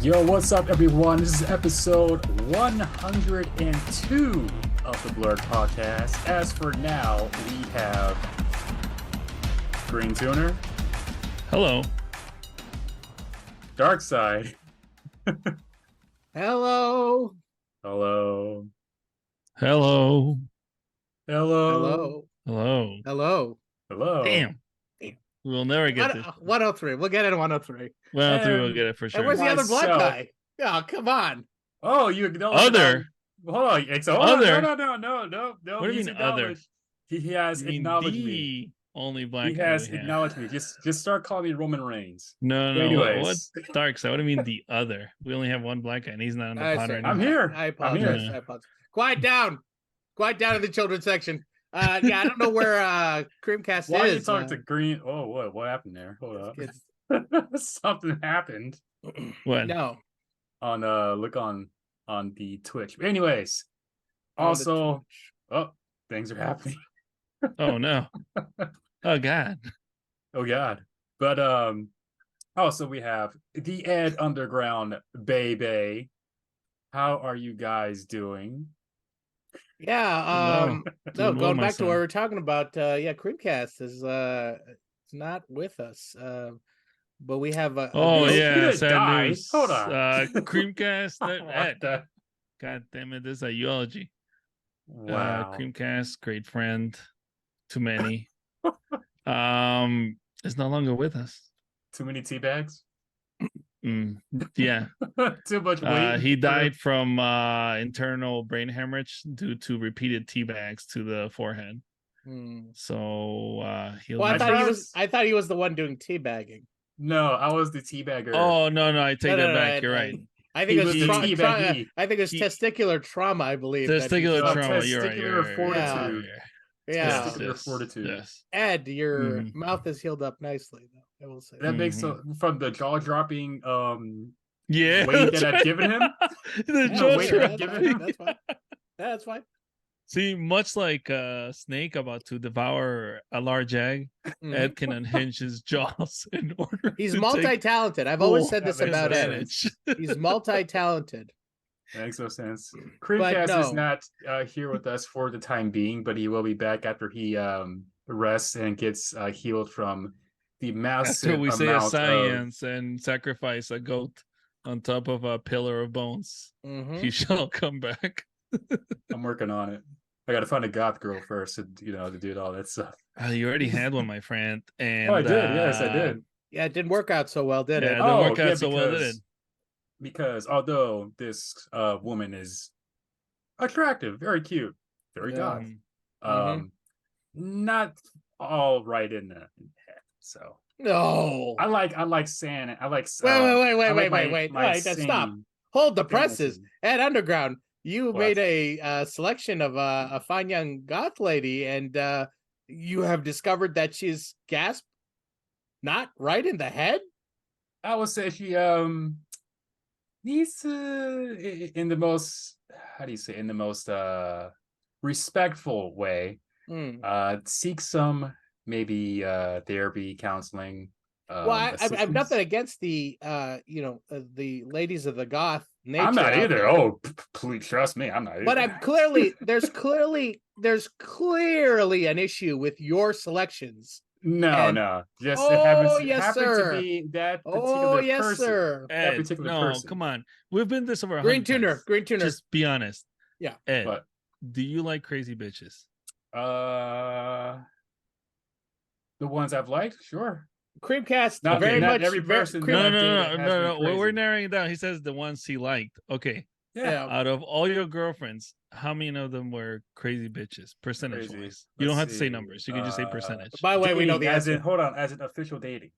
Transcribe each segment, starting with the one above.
Yo, what's up, everyone? This is episode 102 of the Blrd podcast. As for now, we have Green Tuner. Hello. Dark Side. Hello. Hello. Hello. Hello. Hello. Hello. Hello. Damn. We'll never get this. 103. We'll get it at 103. Well, we'll get it for And sure. where's the other black Myself. guy? Oh, come on. Oh, you acknowledge Other. Hold on. It's hold Other. on. No. What do you He's mean other? acknowledged. He has You mean acknowledged the me. only black He guy has we have. acknowledged me. Just start calling me Roman Reigns. No. Anyways. What Dark Side? What do you mean the other? We only have one black guy, and he's not on the I pod see. right now. I'm here. I apologize. here. I apologize. Quiet down. Quiet down in the children's section. Yeah, I don't know where Creamcast Why are you is. talking to Green? Oh, what happened there? Hold up. It's- Something happened What? No. on look on the Twitch. But anyways, On the also Twitch. things are happening. Oh no. Oh God. Oh God. But also we have the Ed Underground Baby. How are you guys doing? Yeah. Doing No, well, going my back to son. what we were talking about. Creamcast is it's not with us. But we have a Oh He yeah, didn't sad die. news. Hold on. Creamcast. What Ed. the- God damn it! This is a eulogy. Wow. Creamcast, great friend. Too many. Is no longer with us. Too many tea bags? Yeah. Too much weight. He died from internal brain hemorrhage due to repeated tea bags to the forehead. So he'll Well, never- I thought he was the one doing teabagging. No, I was the teabagger. Oh no, I take that back. You're right. I think He it was was the teabaggy. I think it was He- testicular trauma, I believe. that he Testicular suffered. trauma. You're right. Testicular fortitude. Yeah. Testicular fortitude. Yes. Ed, your Mhm. mouth is healed up nicely, though. I will say That that. makes from the jaw dropping Yeah. weight that's that I've right. given him. The Yeah, jaw wait, dropping. give it- That's fine. That's fine. See, much like a snake about to devour a large egg, Mhm. Ed can unhinge his jaws in order. He's to take multi-talented. I've always full said this that makes about no Ed. sense. He's multi-talented. That makes no sense. Creamcast no. is not here with us for the time being, but he will be back after he rests and gets healed from the massive After we say a amount of science and sacrifice a goat on top of a pillar of bones, Mhm. he shall come back. I'm working on it. I gotta find a goth girl first to do all that stuff. You already had one, my friend. And Oh, I did. Yes, I did. Yeah, it didn't work out so well, did Yeah, it? it didn't work out yeah, so well, did it? Because although this woman is attractive, very cute, very Yeah. goth, Mhm. not all right in the head. So No. I like sand. I like. Wait, I like wait. my Wait, then stop. sane Hold the presses. fantasy. Ed Underground, you What? made a selection of a fine young goth lady, and you have discovered that she's gasp not right in the head. I would say she needs to in the most in the most respectful way seek some maybe therapy, counseling. Well, I've assistance. nothing against the the ladies of the goth nature. I'm not out either. there. Oh, please trust me, I'm not either. But there's clearly an issue with your selections. no. Just Oh, it happens, yes, happened sir. to be that Oh, particular yes, person. sir. That Ed, particular no, person. come on. We've been this over 100 Green tuner, times. green tuner. Just be honest. Yeah. Ed, But do you like crazy bitches? the ones I've liked, sure. Creamcast, Not very not much. every person. Cream- that No. I've dated has been We're crazy. narrowing it down. He says the ones he liked. Okay. Yeah. Out of all your girlfriends, how many of them were crazy bitches, percentage Crazy. wise? You don't Let's have to say see. numbers. You can just say percentage. By the way, we know the Dating, as answer. in, hold on, as an official dating.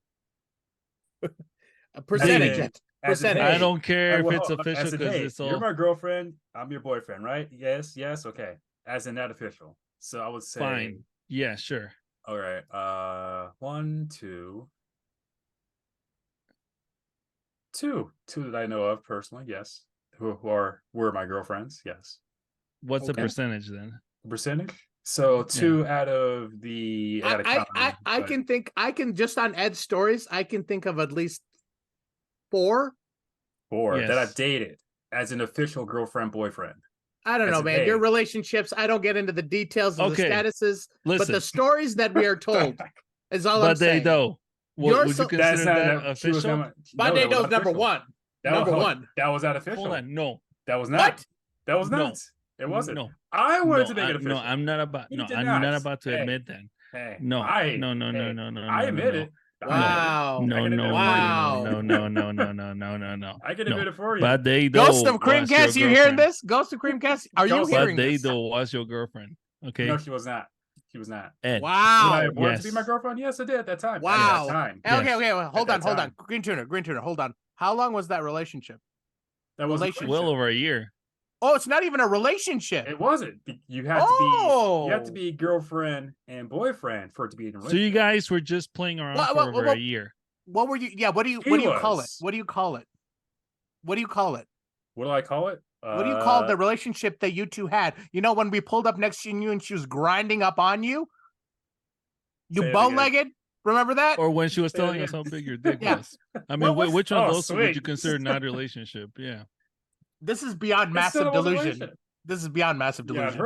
A percentage. Dating. As in, Percentage. I hey, don't care if well, it's official as in, because hey, it's all. you're my girlfriend, I'm your boyfriend, right? Yes, okay. As in that official. So I would say Fine. Yeah, sure. all right. 1, 2. Two that I know of personally, yes. Who were my girlfriends, yes. What's the Okay. percentage then? Percentage? So 2 out of the I can just on Ed's stories, I can think of at least 4. 4 that I've Yes. dated as an official girlfriend boyfriend. I don't As know, in, man. hey. Your relationships, I don't get into the details of the Okay, statuses, but listen. the stories that we are told is all I'm But they saying. though. Would you so- consider That's not that that she was official? not. But No, they that was know not number official. 1. That Number was, 1. That was not official. Hold on, no. That was not. What? That was No. not. It wasn't. No. I wanted to make it official. No, I'm not about. He No, did I'm not. not about to Hey, admit that. Hey, No, I, no, no, no, hey, no, no, I no, admit no. it. Wow. No, I can admit no, it no, for Wow. you. no, no, no, no, no, no, no. I can no. admit it for you. But they Ghost though of was your Creamcast, you hearing girlfriend. this? Ghost of Creamcast, are you Ghost- hearing But they this? though was your girlfriend. Okay. No, she was not. She was not. Ed. Would I Wow. have wanted to be Yes. my girlfriend? Yes, I did at that time. Wow. At that time. Okay, Yes. okay, well, hold At on, that hold on. time. Green tuner, hold on. How long was that relationship? That was a Relationship. Well over a year. Oh, it's not even a relationship. It wasn't. You had to be girlfriend and boyfriend for it to be in a So relationship. you guys were just playing around for over a year. What were you? Yeah. What do you call it? What do you call it? What do you call it? What do I call it? What do you call the relationship that you two had? You know, when we pulled up next to you and she was grinding up on you? You Say it bow-legged? Remember that? Or when she was Say it telling us again. how big your dick Yeah. was. I mean, What was- which one of Oh, those would you sweet. consider not a relationship? Yeah. This is beyond It massive still was a delusion. relationship. This is beyond massive Yeah, delusion.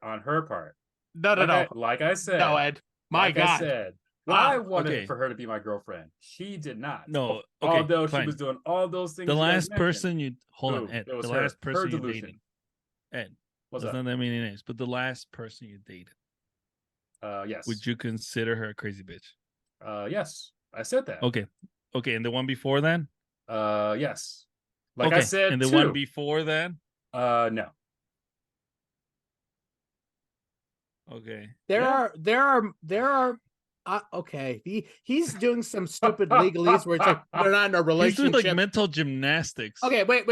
on her part. No. Like I said. No, Ed. My like God. I said. Wow. I wanted Okay. for her to be my girlfriend. She did not. No, okay, Although fine. she was doing all those things. The you guys last mentioned. person you hold on, Who? Ed. It was The her. last person Her you delusion. dated. Ed. What's That's up? not that many names, but the last person you dated. Yes. Would you consider her a crazy bitch? Yes. I said that. Okay. Okay, and the one before then? Yes. Like okay. I said, and the one before then? no. Okay. There are okay. He's doing some stupid legalese where it's like they're not in a He's relationship. doing like mental gymnastics. Okay, wait.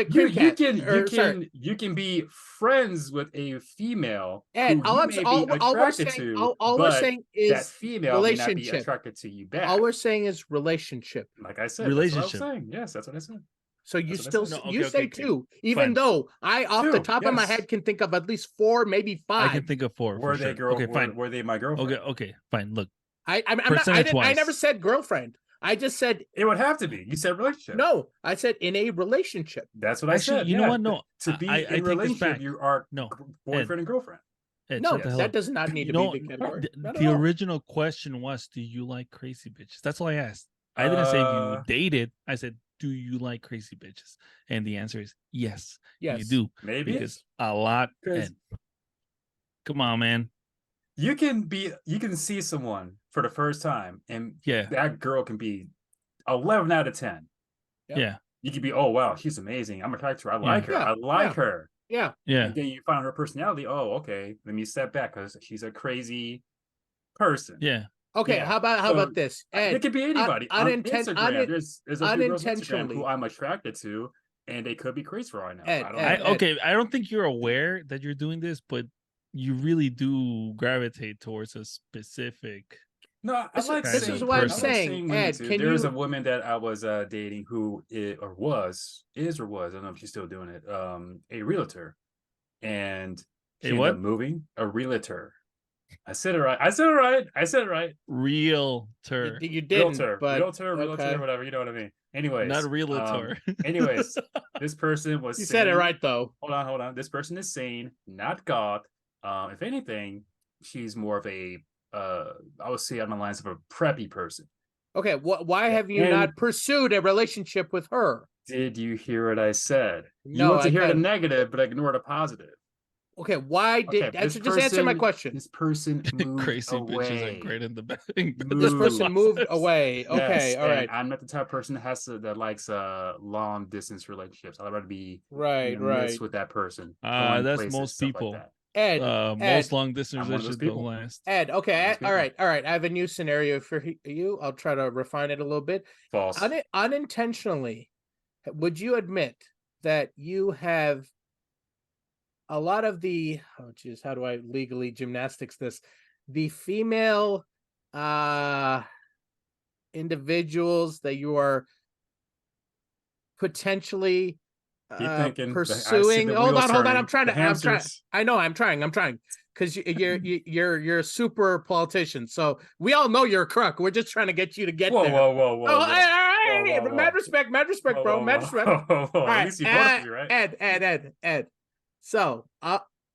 You can be friends with a female Ed, who you may be attracted to, all we're but saying is that female may not be relationship. attracted to you back. All we're saying is relationship. Like I said, Relationship. That's what I was saying. Yes, that's what I said. So you That's what I still said. No, you okay, say okay. 2, even Fine. though I off the 2, top of my yes. head can think of at least 4, maybe 5. I can think of 4 Were for they sure. Okay, fine. Were they my girlfriend? Okay, fine. Look, I percentage-wise. never said girlfriend. I just said It would have to be. You said relationship. no. I said in a relationship. That's what I Actually, said. you know what? No, To be I in a take this relationship, back. you are No, boyfriend and girlfriend. Ed, No, shut the hell that up. does not need to No, be the category. Not at the all. original question was, do you like crazy bitches? That's all I asked. I didn't say you dated. I said, do you like crazy bitches? And the answer is yes. Yes. You do. Maybe Because a lot. Ed, come on, man. you can see someone for the first time, and Yeah. that girl can be 11 out of 10. Yep. Yeah. You could be, oh wow, she's amazing. I'm attracted to her. I like her. Yeah. I like her. Yeah. Yeah. And then you find her personality. Oh, okay. Let me step back because she's a crazy person. Yeah. Okay. Yeah. How about this? Ed, It could be anybody. On Instagram, there's a few girls on Instagram who I'm attracted to, and they could be crazy for all I know. Ed, I don't think you're aware that you're doing this, but you really do gravitate towards a specific. No, this is what I'm saying. Ed, there's a woman that I was dating who is or was, I don't know if she's still doing it, a realtor. And she ended up moving. A realtor. I said it right. You Realtor. didn't, realtor, but realtor, okay. whatever. You know what I mean. Anyways, not realtor. Anyways, this person was. You said it right though. Hold on. This person is sane, not God. If anything, she's more of a. I would say on the lines of a preppy person. Okay, why have you not pursued a relationship with her? Did you hear what I said? No, you want to hear the negative, but ignore the positive. Okay, why did just answer my question? This person moved crazy away. bitches are great in the back. This person moved away. Okay, yes, all right. I'm not the type of person that likes long distance relationships. I'd rather be right with that person. That's places, most people. Like Ed, most long distance relationships don't last. Ed, okay, all right. I have a new scenario for you. I'll try to refine it a little bit. False. Unintentionally, would you admit that you have a lot of the how do I legally gymnastics this? The female individuals that you are potentially Keep thinking. Pursuing. Hold on. I'm trying. I'm trying. Because you're a super politician, so we all know you're a crook. We're just trying to get you to get there. Whoa. Hey, mad respect, bro. Mad respect. All right, at least you voted for me, right? Ed. So,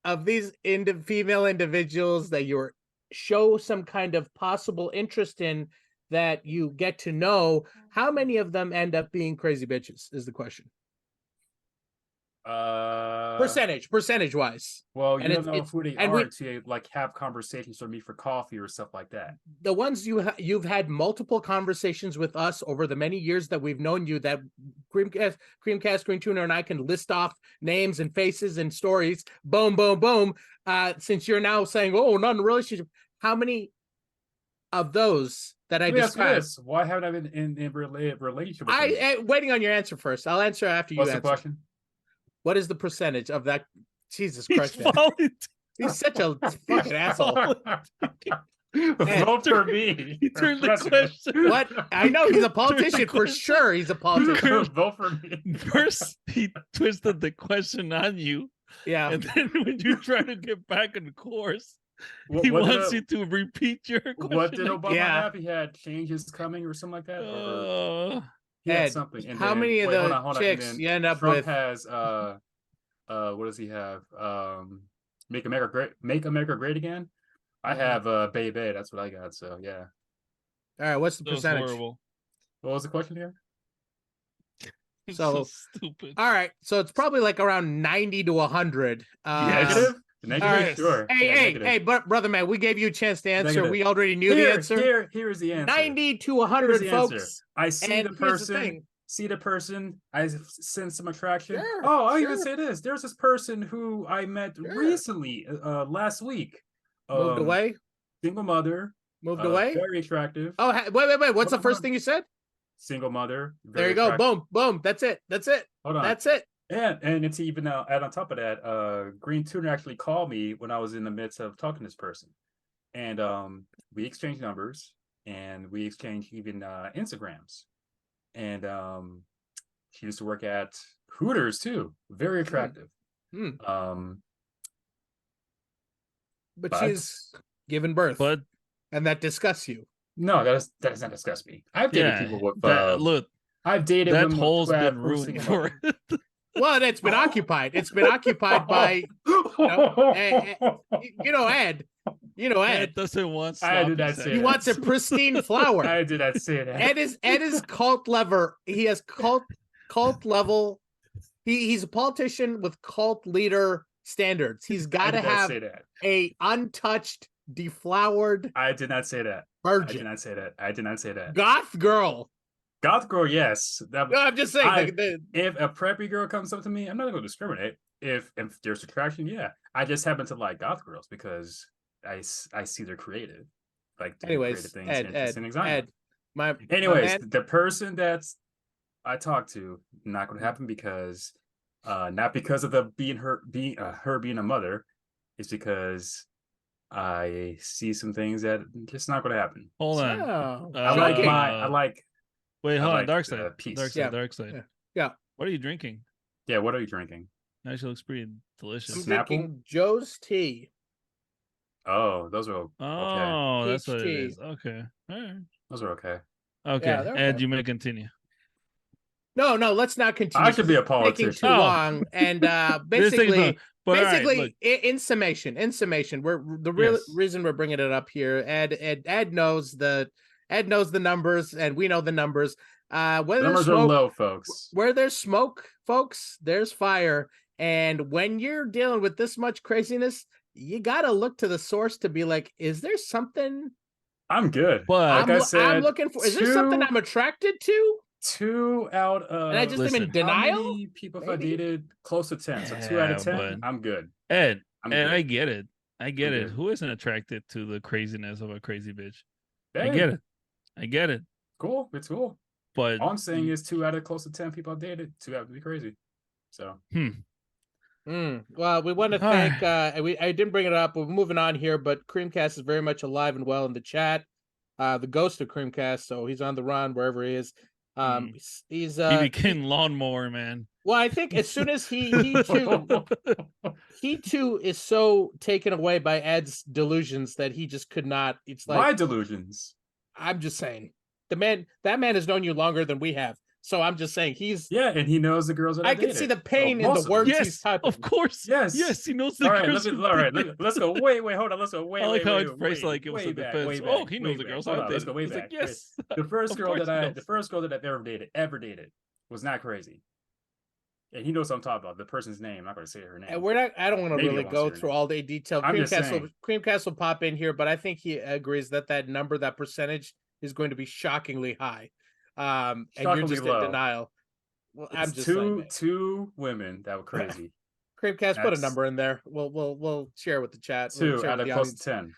of these female individuals that you show some kind of possible interest in, that you get to know, how many of them end up being crazy bitches? Is the question. Percentage wise. Well, you don't know who they are to like have conversations with me for coffee or stuff like that. The ones you've had multiple conversations with us over the many years that we've known you, that Creamcast, Green Tuner, and I can list off names and faces and stories. Boom. Since you're now saying, oh, not in a relationship, how many of those that I described? Why haven't I been in a relationship? Waiting on your answer first. I'll answer after you answer. What's the question? What is the percentage of that? Jesus Christ. He's such a fucking asshole. Vote for me. He turned the question. What? I know he's a politician for sure. He's a politician. Vote for me. First, he twisted the question on you. Yeah. And then when you try to get back on course, he wants you to repeat your question. What did Obama have? He had changes coming or something like that? He had something. And how many of those chicks you end up Trump with? Has what does he have? Make America great again. I have Baby. That's what I got. So yeah. All right. What's the percentage? Horrible. What was the question here? So stupid. All right. So it's probably like around 90 to 100. Negative? Negative, sure. Hey, brother man, we gave you a chance to answer. Negative. We already knew the answer. Here's the answer. 90 to 100, folks. I see the person. I sense some attraction. Sure, I'll even say this. There's this person who I met recently, last week. Moved away? Single mother. Moved away? Very attractive. Oh, wait. What's the first thing you said? Single mother. There you go. Boom. That's it. Hold on. That's it. And it's even add on top of that, Green Tuner actually called me when I was in the midst of talking to this person, and we exchanged numbers and we exchanged even Instagrams, and she used to work at Hooters too. Very attractive. But she's given birth, and that disgusts you. No, that does not disgust me. I've dated people with look. I've dated that hole's been ruined for it. Well, it's been occupied. It's been occupied by, Ed. Ed doesn't want. I did not say he wants a pristine flower. I did not say that. Ed is cult level. He has cult level. He's a politician with cult leader standards. He's got to have a untouched, deflowered. I did not say that. Virgin. I did not say that. Goth girl, yes. No, I'm just saying. If a preppy girl comes up to me, I'm not going to discriminate. If there's attraction, yeah. I just happen to like goth girls because I see they're creative. Like, anyways, creative things. Ed, the person that's I talked to, not going to happen because, not because of her being a mother, it's because I see some things that just not going to happen. Hold on. Wait, hold on. Dark side. Peace. Dark side. Yeah. What are you drinking? Yeah, what are you drinking? Actually looks pretty delicious. I'm drinking Joe's tea. Oh, those are okay. Oh, that's what it is. Okay. All right. Those are okay. Okay. Yeah, Ed, you may continue. No, let's not continue. I should be a politician. Taking too long. And basically, right, in summation, we're reason we're bringing it up here. Ed knows the numbers, and we know the numbers. Numbers are low, folks. Where there's smoke, folks, there's fire. And when you're dealing with this much craziness, you gotta look to the source to be like, is there something? I'm good. But I'm looking for. Is there something I'm attracted to? 2 out of. And I just am in denial. How many people have I dated? Close to 10. So 2 out of 10. I'm good. Ed, I get it. Who isn't attracted to the craziness of a crazy bitch? Hey. I get it. Cool. It's cool. But all I'm saying is 2 out of close to 10 people I've dated. 2 have to be crazy. So. Well, we want to thank. I didn't bring it up. We're moving on here, but Creamcast is very much alive and well in the chat. The ghost of Creamcast, so he's on the run wherever he is. He became lawnmower man. Well, I think as soon as he too is so taken away by Ed's delusions that he just could not. It's like my delusions. I'm just saying, that man has known you longer than we have. So I'm just saying yeah, and he knows the girls that I can see the pain in the words he's typing. Of course. Yes, he knows the girls. Let's go. Wait, hold on. Let's go. Wait, I like how it's wait, phrased like it was way a back, defense. way back, Oh, he knows the girls. Hold on, let's go way It's back. like, yes, the first girl course that I've ever dated was not crazy. And he knows what I'm talking about. The person's name. I'm not going to say her name. And we're not. I don't want to really go through all the detail. Creamcast will pop in here, but I think he agrees that number, that percentage, is going to be shockingly high. And you're just in denial. Well, I'm just saying, two women that were crazy. Creamcast, put a number in there. We'll share with the chat. Two out of close to 10.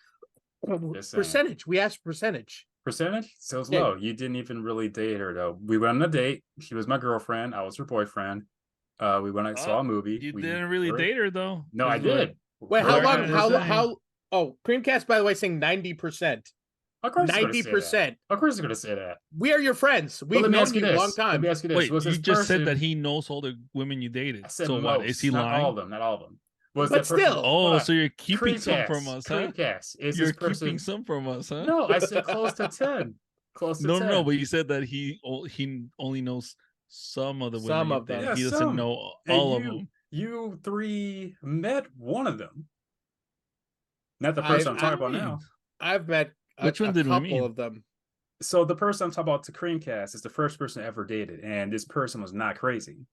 Percentage. We asked percentage. Percentage? So it's low. You didn't even really date her though. We went on a date. She was my girlfriend. I was her boyfriend. We went and saw a movie. You didn't really date her though. No, I did. Wait, how long? How? Oh, Creamcast, by the way, saying 90%. Of course, 90%. Of course, he's going to say that. We are your friends. We've known you a long time. Let me ask you this. Wait, you just said that he knows all the women you dated. So most, what? Is he lying? Not all of them. Not all of them. But still. Oh, so you're keeping some from us, huh? You're keeping some from us, huh? No, I said close to 10. Close to 10. No, but you said that he only knows some of the women. Some of them. Yeah, he doesn't know all of them. You three met one of them. Not the person I'm talking about now. I've met a couple of them. So the person I'm talking about to Creamcast is the first person I ever dated, and this person was not crazy.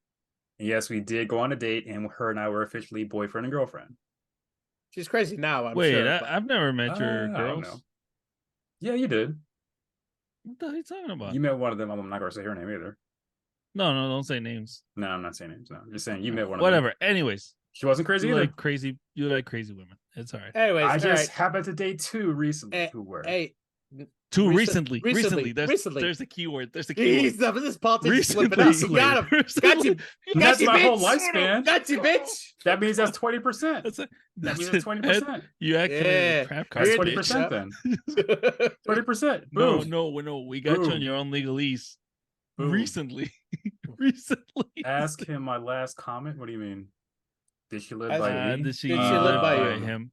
And yes, we did go on a date, and her and I were officially boyfriend and girlfriend. She's crazy now, I'm sure. Wait, I've never met your girls. I don't know. Yeah, you did. What the hell are you talking about? You met one of them. I'm not going to say her name either. No, don't say names. No, I'm not saying names. No, I'm just saying you met one of them. Whatever. Anyways. She wasn't crazy either. You like crazy women. It's all right. Anyways, I just happened to date two recently who were. Recently. There's the keyword. There's the keyword. This politics flipping out. You got him. Got you. That's my whole lifespan. Got you, bitch. That means that's 20%. That means that's 20%. You actually trap card. That's 20% then. 20%. Boom. No. We got you on your own legalese. Boom. Recently. Ask him my last comment. What do you mean? Did she live by me? Did she live by him?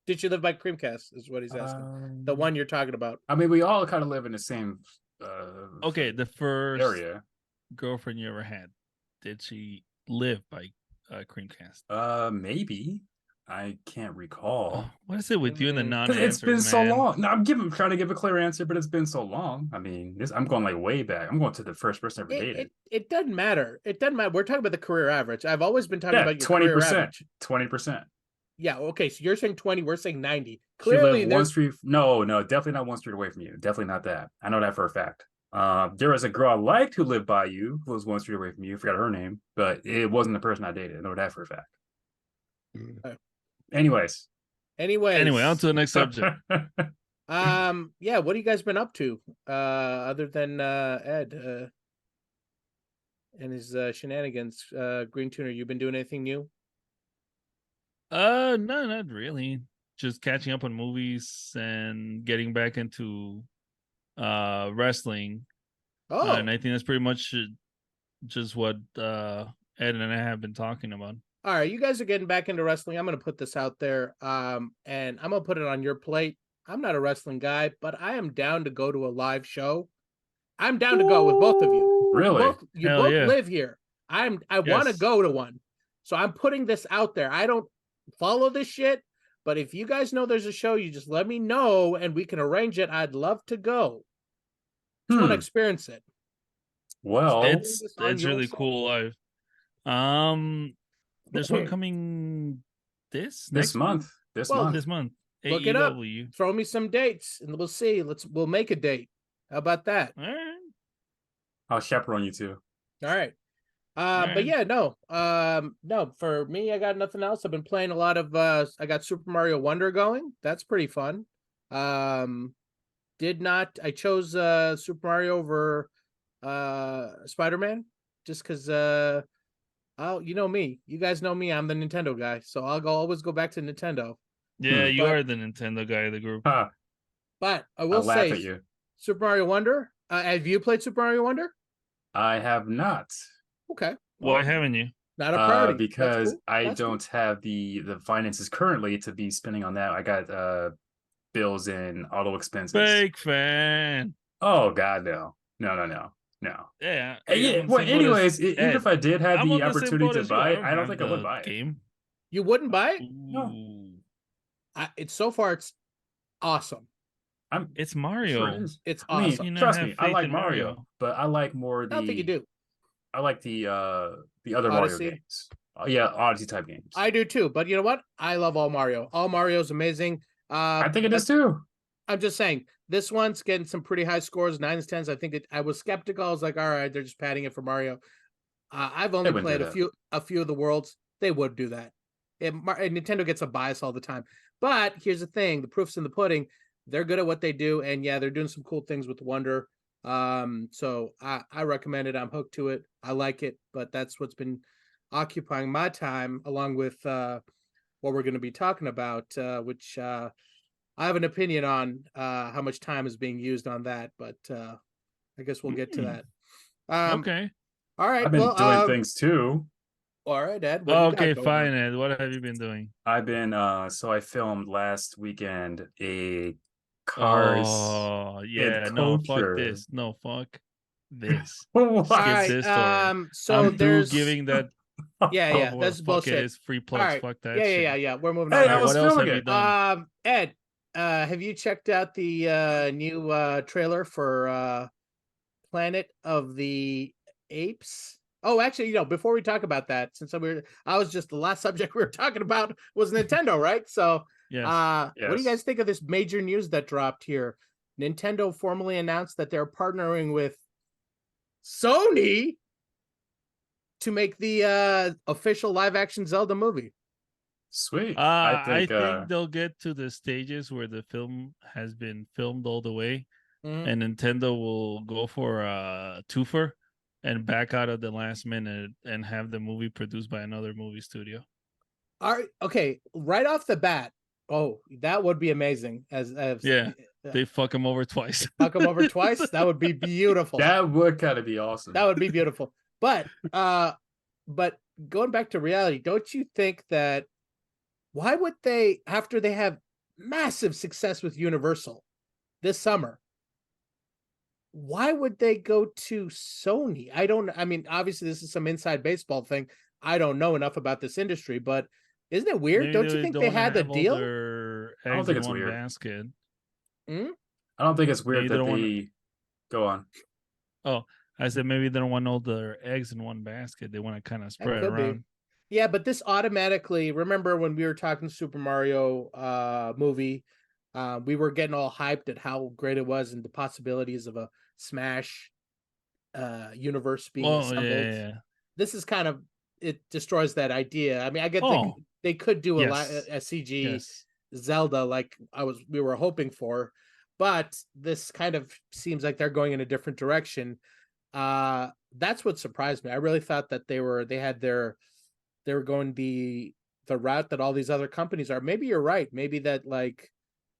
Did you live by Creamcast? Is what he's asking. The one you're talking about. I mean, we all kind of live in the same. Okay, the first area girlfriend you ever had, did she live by Creamcast? Maybe. I can't recall. Oh, what is it with you and the non-answer? It's been so long. No, I'm trying to give a clear answer, but it's been so long. I mean, I'm going like way back. I'm going to the first person I ever dated. It doesn't matter. It doesn't matter. We're talking about the career average. I've always been talking about your 20%. Career average. 20%. Yeah. Okay. So you're saying 20. We're saying 90. Clearly, one street. No, definitely not one street away from you. Definitely not that. I know that for a fact. There was a girl I liked who lived by you, who was one street away from you. I forgot her name, but it wasn't the person I dated. I know that for a fact. Anyways, on to the next subject. Yeah, what have you guys been up to other than Ed and his shenanigans? Green Tuner, you been doing anything new? No, not really. Just catching up on movies and getting back into wrestling. And I think that's pretty much just what Ed and I have been talking about. All right, you guys are getting back into wrestling. I'm going to put this out there, and I'm going to put it on your plate. I'm not a wrestling guy, but I am down to go to a live show. I'm down to go with both of you. Really? You both live here. I want to go to one. So I'm putting this out there. I don't follow this shit, but if you guys know there's a show, you just let me know, and we can arrange it. I'd love to go. I want to experience it. Well, it's really cool live. There's one coming this month. This month. Look it up. Throw me some dates, and we'll see. We'll make a date. How about that? All right. I'll chaperone you too. All right. But yeah, no. For me, I got nothing else. I've been playing a lot of. I got Super Mario Wonder going. That's pretty fun. I chose Super Mario over Spider-Man just because. You know me. You guys know me. I'm the Nintendo guy, so I'll always go back to Nintendo. Yeah, you are the Nintendo guy of the group. But I will say, at you. Super Mario Wonder. Have you played Super Mario Wonder? I have not. Okay. Why haven't you? Not a priority. Because cool. I don't have the finances currently to be spending on that. I got bills and auto expenses. Fake fan. Oh God, no. Yeah. Yeah. Well, anyways, even if I did have the opportunity to buy it, I don't think I would buy it. Game. You wouldn't buy it? No. It's so far it's awesome. It's Mario. Sure it is. It's awesome. I mean, trust me, I like Mario, but I like more the. I don't think you do. I like the other Odyssey? Mario games. Yeah, Odyssey type games. I do too, but you know what? I love all Mario. All Mario's amazing. I think it is too. I'm just saying, this one's getting some pretty high scores, 9s, 10s. I think I was skeptical. I was like, all right, they're just padding it for Mario. I've only played a few of the worlds. They would do that. Nintendo gets a bias all the time. But here's the thing: the proof's in the pudding. They're good at what they do, and yeah, they're doing some cool things with Wonder. So I recommend it. I'm hooked to it. I like it, but that's what's been occupying my time, along with what we're going to be talking about, which I have an opinion on how much time is being used on that, but I guess we'll get to that. Okay. All right. I've been doing things too. All right, Ed. Okay, fine, Ed. What have you been doing? I've been so I filmed last weekend a Cars. Oh yeah, no, fuck this. No, fuck this. Skip this story. So there's giving that. Yeah, that's bullshit. It is free plugs. Right. Fuck that. Yeah. We're moving on. Hey, what else have you done? Ed, have you checked out the new trailer for Planet of the Apes? Oh, actually, before we talk about that, since I was just the last subject we were talking about was Nintendo, right? So, yes. What do you guys think of this major news that dropped here? Nintendo formally announced that they're partnering with Sony to make the official live-action Zelda movie. Sweet. I think they'll get to the stages where the film has been filmed all the way, and Nintendo will go for a twofer and back out at the last minute and have the movie produced by another movie studio. All right. Okay. Right off the bat. Oh, that would be amazing. They fuck him over twice. Fuck him over twice. That would be beautiful. That would kind of be awesome. That would be beautiful. But going back to reality, don't you think that why would they, after they have massive success with Universal this summer, why would they go to Sony? I mean, obviously this is some inside baseball thing. I don't know enough about this industry, but isn't it weird? Maybe don't you think they had the deal? I don't think it's weird. Basket. I don't think it's weird that they go on. Oh, I said maybe they don't want all their eggs in one basket. They want to kind of spread it around. Yeah, but this automatically, remember when we were talking Super Mario movie, we were getting all hyped at how great it was and the possibilities of a Smash universe being assembled. Yeah. This is kind of, it destroys that idea. I mean, I get they could do a CG Zelda like we were hoping for, but this kind of seems like they're going in a different direction. That's what surprised me. I really thought that they were going the route that all these other companies are. Maybe you're right. Maybe that like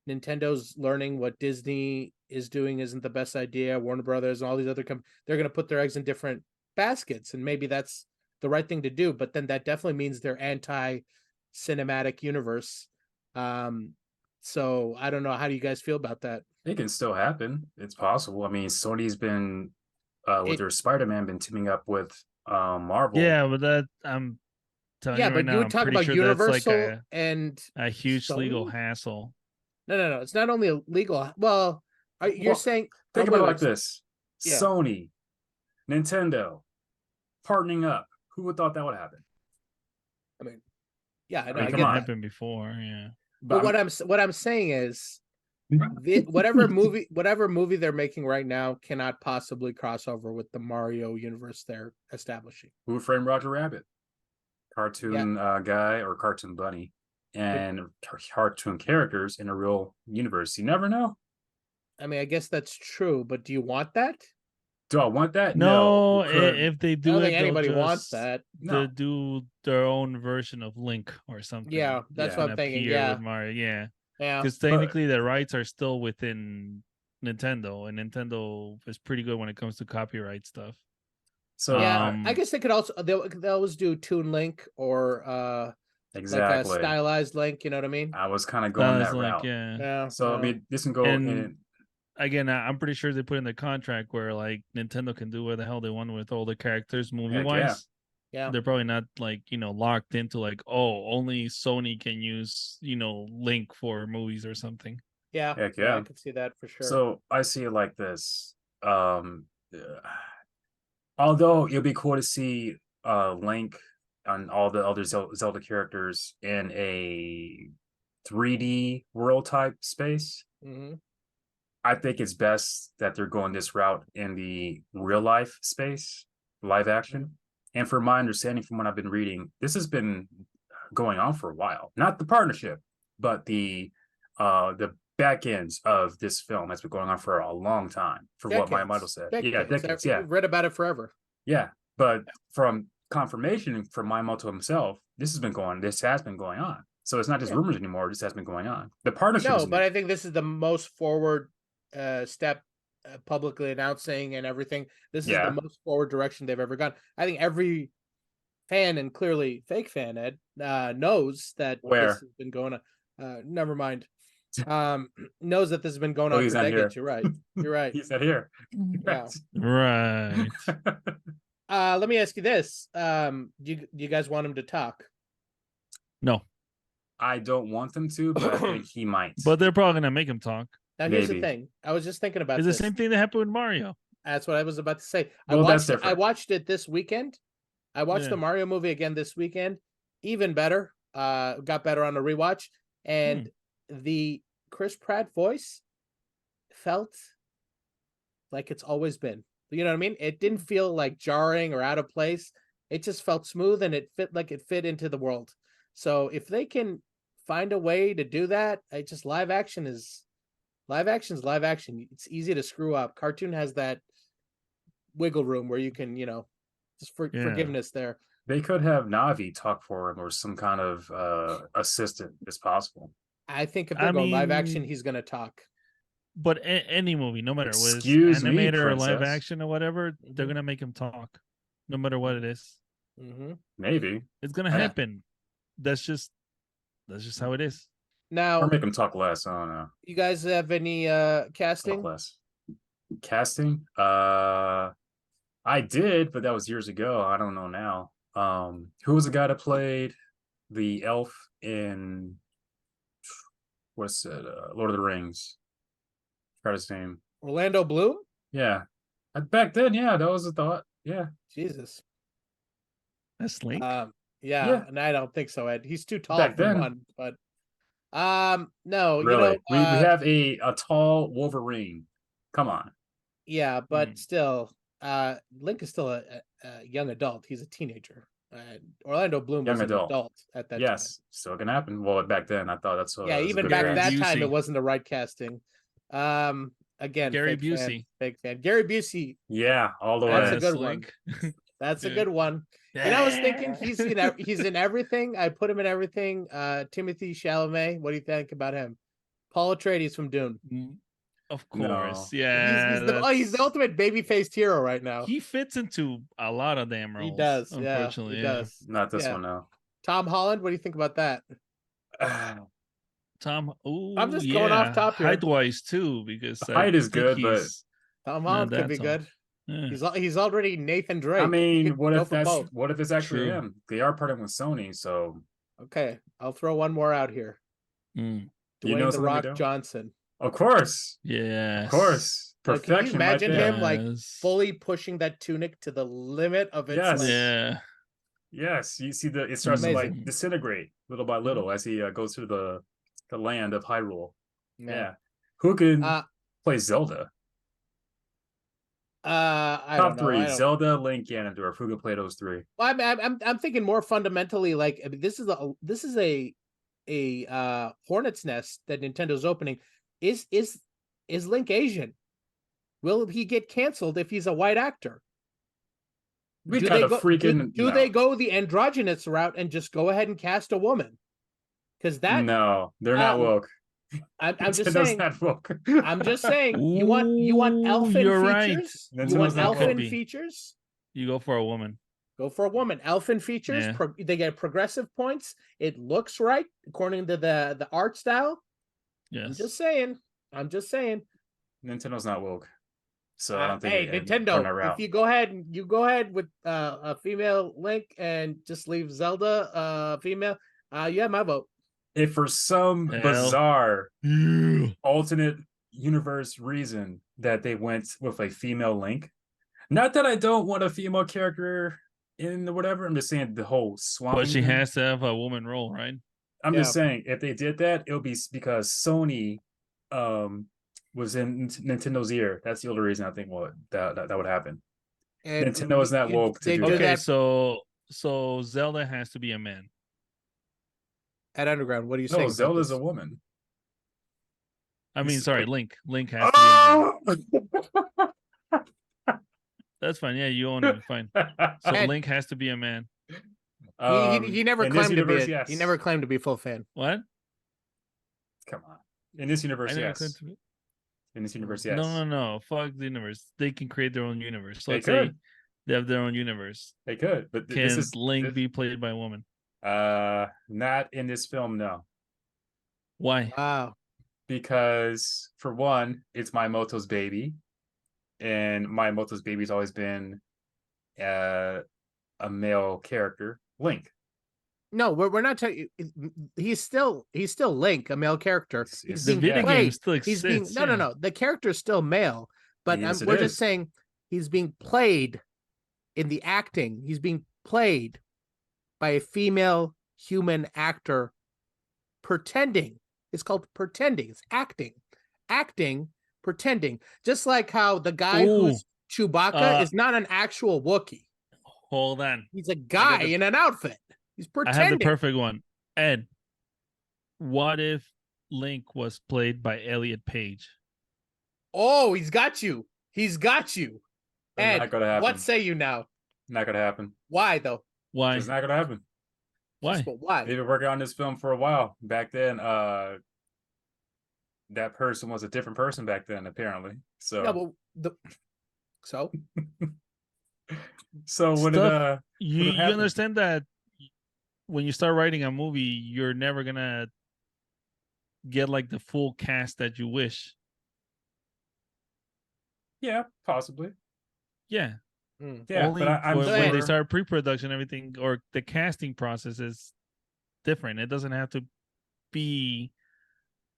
Nintendo's learning what Disney is doing isn't the best idea. Warner Brothers and all these other companies, they're going to put their eggs in different baskets, and maybe that's the right thing to do. But then that definitely means they're anti-cinematic universe. So I don't know. How do you guys feel about that? It can still happen. It's possible. I mean, Sony's been with their Spider-Man been teaming up with Marvel. Yeah, but that I'm telling you right now, you would talk about Universal like and a huge Sony? legal hassle. No. It's not only a legal. Well, you're saying think about it like this: Sony, Nintendo, partnering up. Who would thought that would happen? I mean, yeah, I know. It happened before, yeah. But what I'm saying is, whatever movie they're making right now cannot possibly cross over with the Mario universe they're establishing. Who Framed Roger Rabbit? Cartoon guy or cartoon bunny, and cartoon characters in a real universe. You never know. I mean, I guess that's true, but do you want that? Do I want that? No, if they do, I don't think anybody wants that. They'll do their own version of Link or something. Yeah, that's what I'm thinking. Yeah, with Mario. Yeah, yeah. Because technically the rights are still within Nintendo, and Nintendo is pretty good when it comes to copyright stuff. So yeah, I guess they could also they always do Toon Link or like a exactly. stylized Link. You know what I mean? I was kind of going that Link, route. yeah. Yeah. So I mean, this can go And in. again, I'm pretty sure they put in the contract where like Nintendo can do what the hell they want with all the characters movie wise. Yeah. They're probably not like, locked into like, oh, only Sony can use, Link for movies or something. Yeah. Heck Yeah, I yeah. could see that for sure. So I see it like this. Although it'd be cool to see Link and all the other Zelda characters in a 3D world type space. Mm-hmm. I think it's best that they're going this route in the real life space, live action. Mm-hmm. And from my understanding, from what I've been reading, this has been going on for a while. Not the partnership, but the back ends of this film has been going on for a long time. For what my model said, yeah, decades. Yeah, We've read about it forever. Yeah, but from confirmation from Miyamoto himself, this has been going on. So it's not just rumors anymore. This has been going on. The partnership. No, but I think this is the most forward step, publicly announcing and everything. This is the most forward direction they've ever gone. I think every fan, and clearly fake fan Ed, knows that this has been going on. Never mind. Knows that this has been going on for decades. You're right. You're right. He's not here. Yeah. Right. Let me ask you this. Do you guys want him to talk? No. I don't want them to, but I think he might. But they're probably gonna make him talk. Now here's the thing. I was just thinking about this. It's the same thing that happened with Mario. That's what I was about to say. Well, I watched it this weekend. I watched the Mario movie again this weekend. Even better. Got better on the rewatch. And the Chris Pratt voice felt like it's always been. You know what I mean? It didn't feel like jarring or out of place. It just felt smooth and it fit into the world. So if they can find a way to do that, live action is live action. It's easy to screw up. Cartoon has that wiggle room where you can, just forgiveness there. They could have Navi talk for him or some kind of assistant as possible. I think if they go live action, he's going to talk. But any movie, no matter what, animated or live action or whatever, they're going to make him talk, no matter what it is. Mm-hmm. Maybe it's going to happen. That's just how it is. Now, or make him talk less. I don't know. You guys have any casting? Talk less. Casting? I did, but that was years ago. I don't know now. Who was the guy that played the elf in what's it? Lord of the Rings. Forgot his name. Orlando Bloom? Yeah. Back then, yeah, that was a thought. Yeah. Jesus. That's Link. Yeah, and I don't think so, Ed. He's too tall back for then. one, but no, really, we have a tall Wolverine. Come on. Yeah, but still, Link is still a young adult. He's a teenager. Orlando Bloom was an adult at that time. Yes, still gonna happen. Well, back then, I thought that's what. Yeah, even back that time, it wasn't the right casting. Again, Gary Busey, big fan. Gary Busey. Yeah, all the way. That's a good one. That's a good one. And I was thinking he's in everything. I put him in everything. Timothy Chalamet. What do you think about him? Paul Atreides from Dune. Of course, no. yeah. He's the ultimate baby-faced hero right now. He fits into a lot of damn roles. He does, unfortunately. He does. Not this one, no. Tom Holland, what do you think about that? Tom, I'm just going off top here. Height-wise too, because height is good, but Tom Holland could be good. Yeah. He's already Nathan Drake. I mean, what if it's actually him? They are partnering with Sony, so okay. I'll throw one more out here. Dwayne The Rock Johnson. Of course. Yeah. Of course. Perfection. Can you imagine him like fully pushing that tunic to the limit of its Yes, you see it starts to like disintegrate little by little as he goes through the land of Hyrule. Yeah. Who can play Zelda? Top three: Zelda, Link, Ganondorf. Who could play those three? Well, I'm thinking more fundamentally. Like, I mean, this is a hornet's nest that Nintendo's opening. Is Link Asian? Will he get canceled if he's a white actor? Do they go the androgynous route and just go ahead and cast a woman? Because that they're not woke. I'm just saying. I'm just saying. You want elfin features? Right. You want elfin features? You go for a woman. Go for a woman. Elfin features. Yeah. They get progressive points. It looks right according to the art style. Yes. I'm just saying. Nintendo's not woke, so I don't think hey, Nintendo, if you go ahead with a female Link and just leave Zelda female, you have my vote. If for some bizarre alternate universe reason that they went with a female Link, not that I don't want a female character in the whatever, I'm just saying the whole swapping. But she has to have a woman role, right? I'm just saying if they did that, it would be because Sony was in Nintendo's ear. That's the only reason I think that would happen. And Nintendo is not woke to do that. Okay, so Zelda has to be a man. At Underground, what are you saying? No, Zelda's a woman. I mean, sorry, Link. Link has to be a man. That's fine. Yeah, you own it. Fine. So Link has to be a man. He never claimed to be. He never claimed to be a full fan. What? Come on. In this universe, yes. In this universe, yes. No. Fuck the universe. They can create their own universe. Let's say they have their own universe. They could, but can Link be played by a woman? Not in this film, no. Why? Wow. Because for one, it's Miyamoto's baby, and Miyamoto's baby's always been a male character, Link. No, we're not talking. He's still Link, a male character. He's the video game still exists. No. The character is still male, but we're just saying he's being played in the acting. He's being played by a female human actor, pretending. It's called pretending. It's acting, pretending. Just like how the guy who's Chewbacca is not an actual Wookiee. Hold on. He's a guy in an outfit. He's pretending. I have the perfect one. Ed, what if Link was played by Elliot Page? Oh, he's got you. Ed, not gonna happen. What say you now? Not gonna happen. Why though? Why? It's not gonna happen. Why? Why? They've been working on this film for a while. Back then, that person was a different person back then, apparently. So yeah, well, so what did you understand that when you start writing a movie, you're never gonna get like the full cast that you wish. Yeah, possibly. Yeah. Yeah, only but when they start pre-production, everything or the casting process is different. It doesn't have to be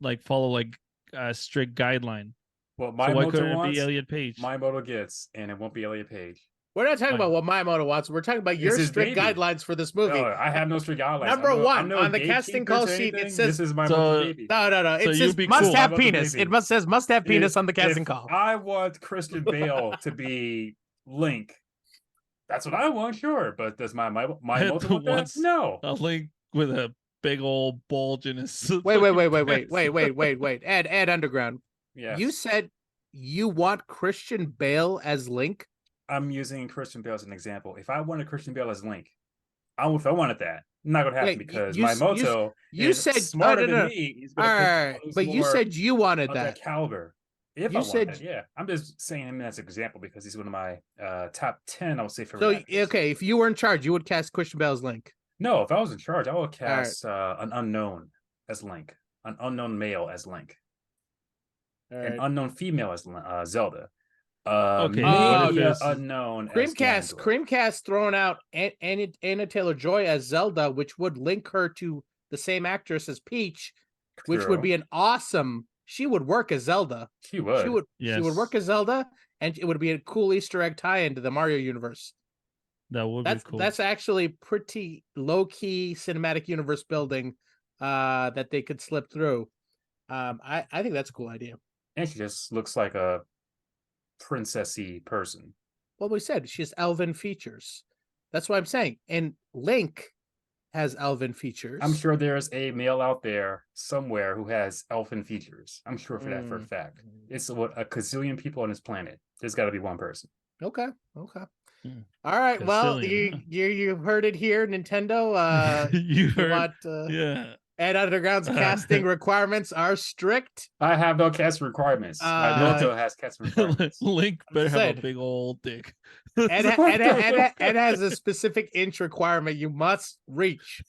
like follow like a strict guideline. Well, why couldn't it be Elliot Page? Miyamoto gets, and it won't be Elliot Page. We're not talking about what Miyamoto wants. We're talking about your strict guidelines for this movie. No, I have no strict guidelines. Number one, on the casting call sheet, it says this is Miyamoto's baby. No. It says must have penis. It says must have penis on the casting call. I want Christian Bale to be Link. That's what I want, sure. But does Miyamoto want that? No. A Link with a big old bulge in his. Wait. Ed Underground. Yeah. You said you want Christian Bale as Link. I'm using Christian Bale as an example. If I wanted Christian Bale as Link, if I wanted that, not gonna happen because Miyamoto is smarter than me. He's all right, but you said you wanted that caliber. If I wanted, yeah, I'm just saying him as an example because he's one of my top 10. I would say for. So okay, if you were in charge, you would cast Christian Bale as Link. No, if I was in charge, I would cast an unknown as Link, an unknown male as Link, an unknown female as Zelda. Okay. Unknown. Creamcast throwing out Anna Taylor-Joy as Zelda, which would link her to the same actress as Peach, which would be an awesome. She would work as Zelda. She would. Yes. She would work as Zelda, and it would be a cool Easter egg tie-in to the Mario universe. That would be cool. That's actually pretty low-key cinematic universe building that they could slip through. I think that's a cool idea. And she just looks like a princessy person. Well, we said she has elven features. That's what I'm saying. And Link has elven features. I'm sure there's a male out there somewhere who has elven features. I'm sure for that for a fact. It's what a gazillion people on this planet. There's got to be one person. Okay. All right. Well, you heard it here, Nintendo. You heard. Ed Underground's casting requirements are strict. I have no casting requirements. My Moto has casting requirements. Link better have a big old dick. Ed has a specific inch requirement you must reach.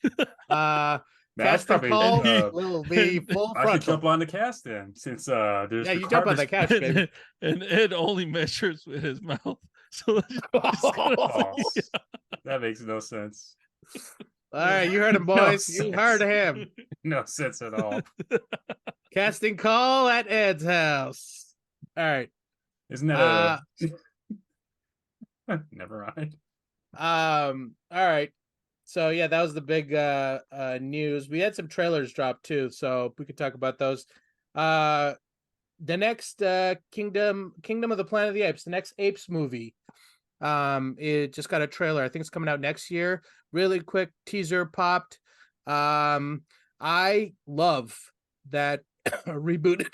That's Casting probably call will be full I should frontal. jump on the cast then, since there's Yeah, you jump on the couch, baby. And Ed only measures with his mouth. So that makes no sense. All right, you heard him, boys. You heard him. No sense at all. Casting call at Ed's house. All right. Isn't that never mind. All right. So yeah, that was the big news. We had some trailers drop too, so we could talk about those. The next Kingdom of the Planet of the Apes, the next Apes movie. It just got a trailer. I think it's coming out next year. Really quick teaser popped. I love that rebooted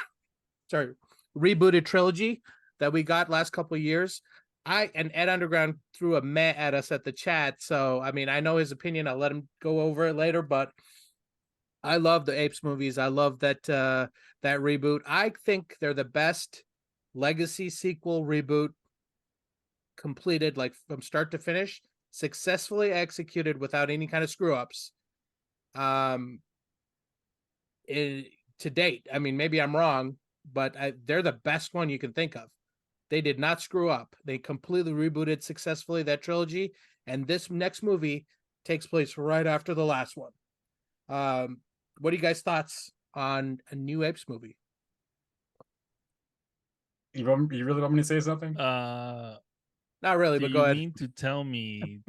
trilogy that we got last couple of years. And Ed Underground threw a meh at us at the chat. So, I mean, I know his opinion. I'll let him go over it later, but I love the Apes movies. I love that that reboot. I think they're the best legacy sequel reboot completed, like from start to finish, successfully executed without any kind of screw ups. To date, I mean, maybe I'm wrong, but they're the best one you can think of. They did not screw up. They completely rebooted successfully that trilogy, and this next movie takes place right after the last one. What are you guys' thoughts on a new Apes movie? You really want me to say something? Not really, but go ahead. You mean to tell me?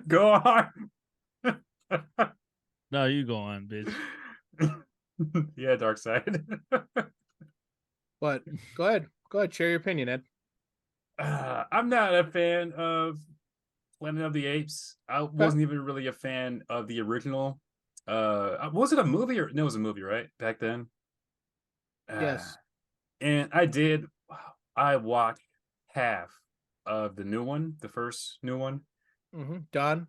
Go on. No, you go on, bitch. Yeah, Dark Side. What? Go ahead. Go ahead. Share your opinion, Ed. I'm not a fan of Planet of the Apes. I wasn't even really a fan of the original. Was it a movie or no? It was a movie, right? Back then. Yes. And I watched half of the new one, the first new one. Don.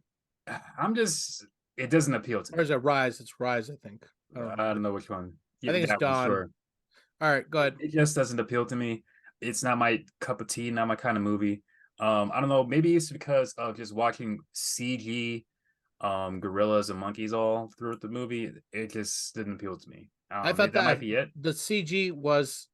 It doesn't appeal to me. Or is it Rise? It's Rise, I think. I don't know which one. I think it's Dawn. Sure. All right, go ahead. It just doesn't appeal to me. It's not my cup of tea, not my kind of movie. I don't know. Maybe it's because of just watching CG gorillas and monkeys all throughout the movie. It just didn't appeal to me. I thought that might be it. The CG was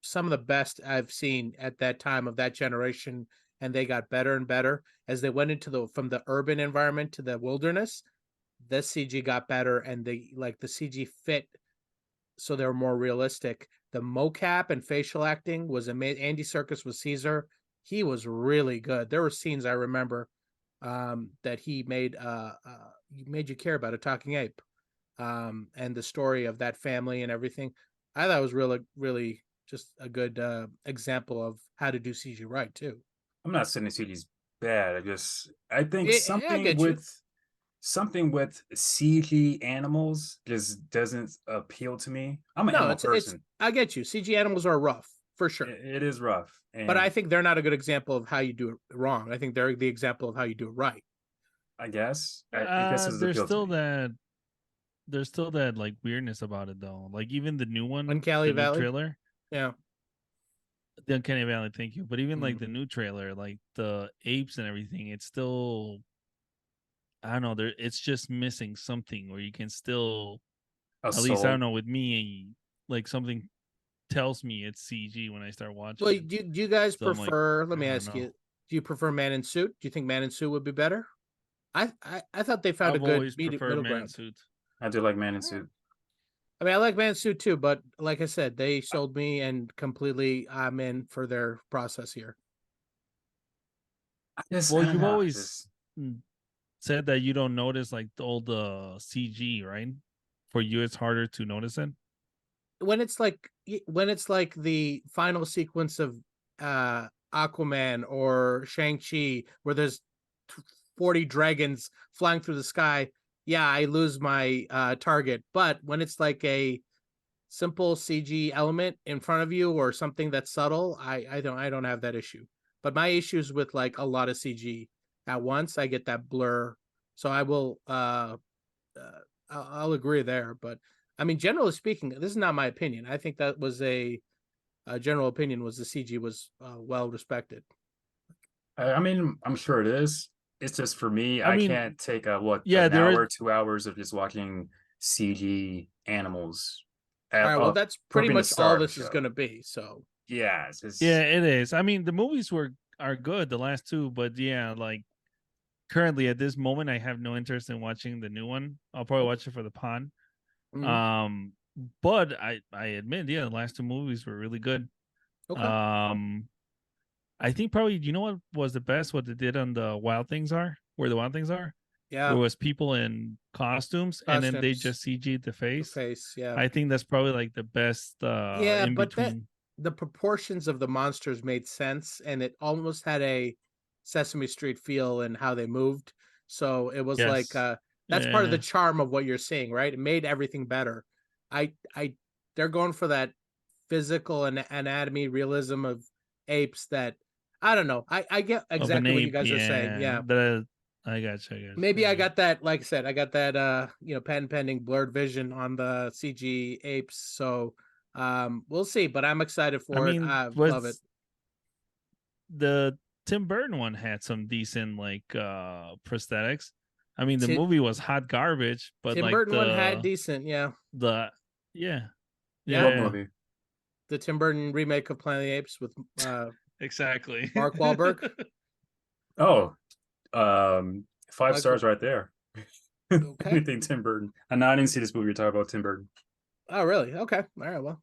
some of the best I've seen at that time of that generation, and they got better and better as they went into from the urban environment to the wilderness. The CG got better, and the CG fit, so they were more realistic. The mocap and facial acting was amazing. Andy Serkis was Caesar. He was really good. There were scenes I remember that he made you care about a talking ape, and the story of that family and everything. I thought it was really, really just a good example of how to do CG right too. I'm not saying the CG's bad. I think something with CG animals just doesn't appeal to me. I'm an animal person. I get you. CG animals are rough for sure. It is rough, but I think they're not a good example of how you do it wrong. I think they're the example of how you do it right. I guess. There's still that like weirdness about it though. Like even the new one, Uncanny Valley trailer. Yeah. The Uncanny Valley, thank you. But even like the new trailer, like the apes and everything, it's still, I don't know, it's just missing something where you can still, at least I don't know, with me, like something tells me it's CG when I start watching. Well, do you guys prefer? Let me ask you: do you prefer Man in Suit? Do you think Man in Suit would be better? I thought they found a good middle ground. I do like Man in Suit. I mean, I like Man in Suit too, but like I said, they sold me and completely I'm in for their process here. Well, you've always said that you don't notice like all the CG, right? For you, it's harder to notice it. When it's like the final sequence of Aquaman or Shang-Chi, where there's 40 dragons flying through the sky, yeah, I lose my target. But when it's like a simple CG element in front of you or something that's subtle, I don't have that issue. But my issue is with like a lot of CG at once. I get that blur. So I will I'll agree there. But I mean, generally speaking, this is not my opinion. I think that was a general opinion was the CG was well respected. I mean, I'm sure it is. It's just for me, I I mean, can't take an there hour, is 2 hours of just watching CG animals. All right, well, that's For pretty being the much star all of the this is show. going to be. So Yeah, it's just, yeah, it is. I mean, the movies are good, the last two, but yeah, like currently at this moment, I have no interest in watching the new one. I'll probably watch it for the pond. mhm. But I admit, yeah, the last two movies were really good. Okay. I think probably you know what was the best? What they did on the Wild Things Are, where the Wild Things Are, Yeah. where it was people in costumes, and then they just CG'd the the face. face. Yeah. I think that's probably like the best. Yeah, in but between. the proportions of the monsters made sense, and it almost had a Sesame Street feel in how they moved. So it was like Yes. that's part of the Yeah. charm of what you're seeing, right? It made everything better. I they're going for that physical and anatomy realism of apes that I don't know. I get Of an exactly what you ape, guys are saying. yeah. Yeah. I got you. Maybe I Yeah. got that, like I said, I got that patent pending blurred vision on the CG apes. So we'll see, but I'm excited I for it. mean, I love it. was the Tim Burton one had some decent like prosthetics. I mean, the movie was hot garbage, but Tim like Burton one had decent, yeah. Yeah. what movie? The Tim Burton remake of Planet of the Apes with exactly Mark Wahlberg. Oh, 5 stars right there. Okay. Anything Tim Burton. And I didn't see this movie. You're talking about Tim Burton. Oh, really? Okay. All right. Well,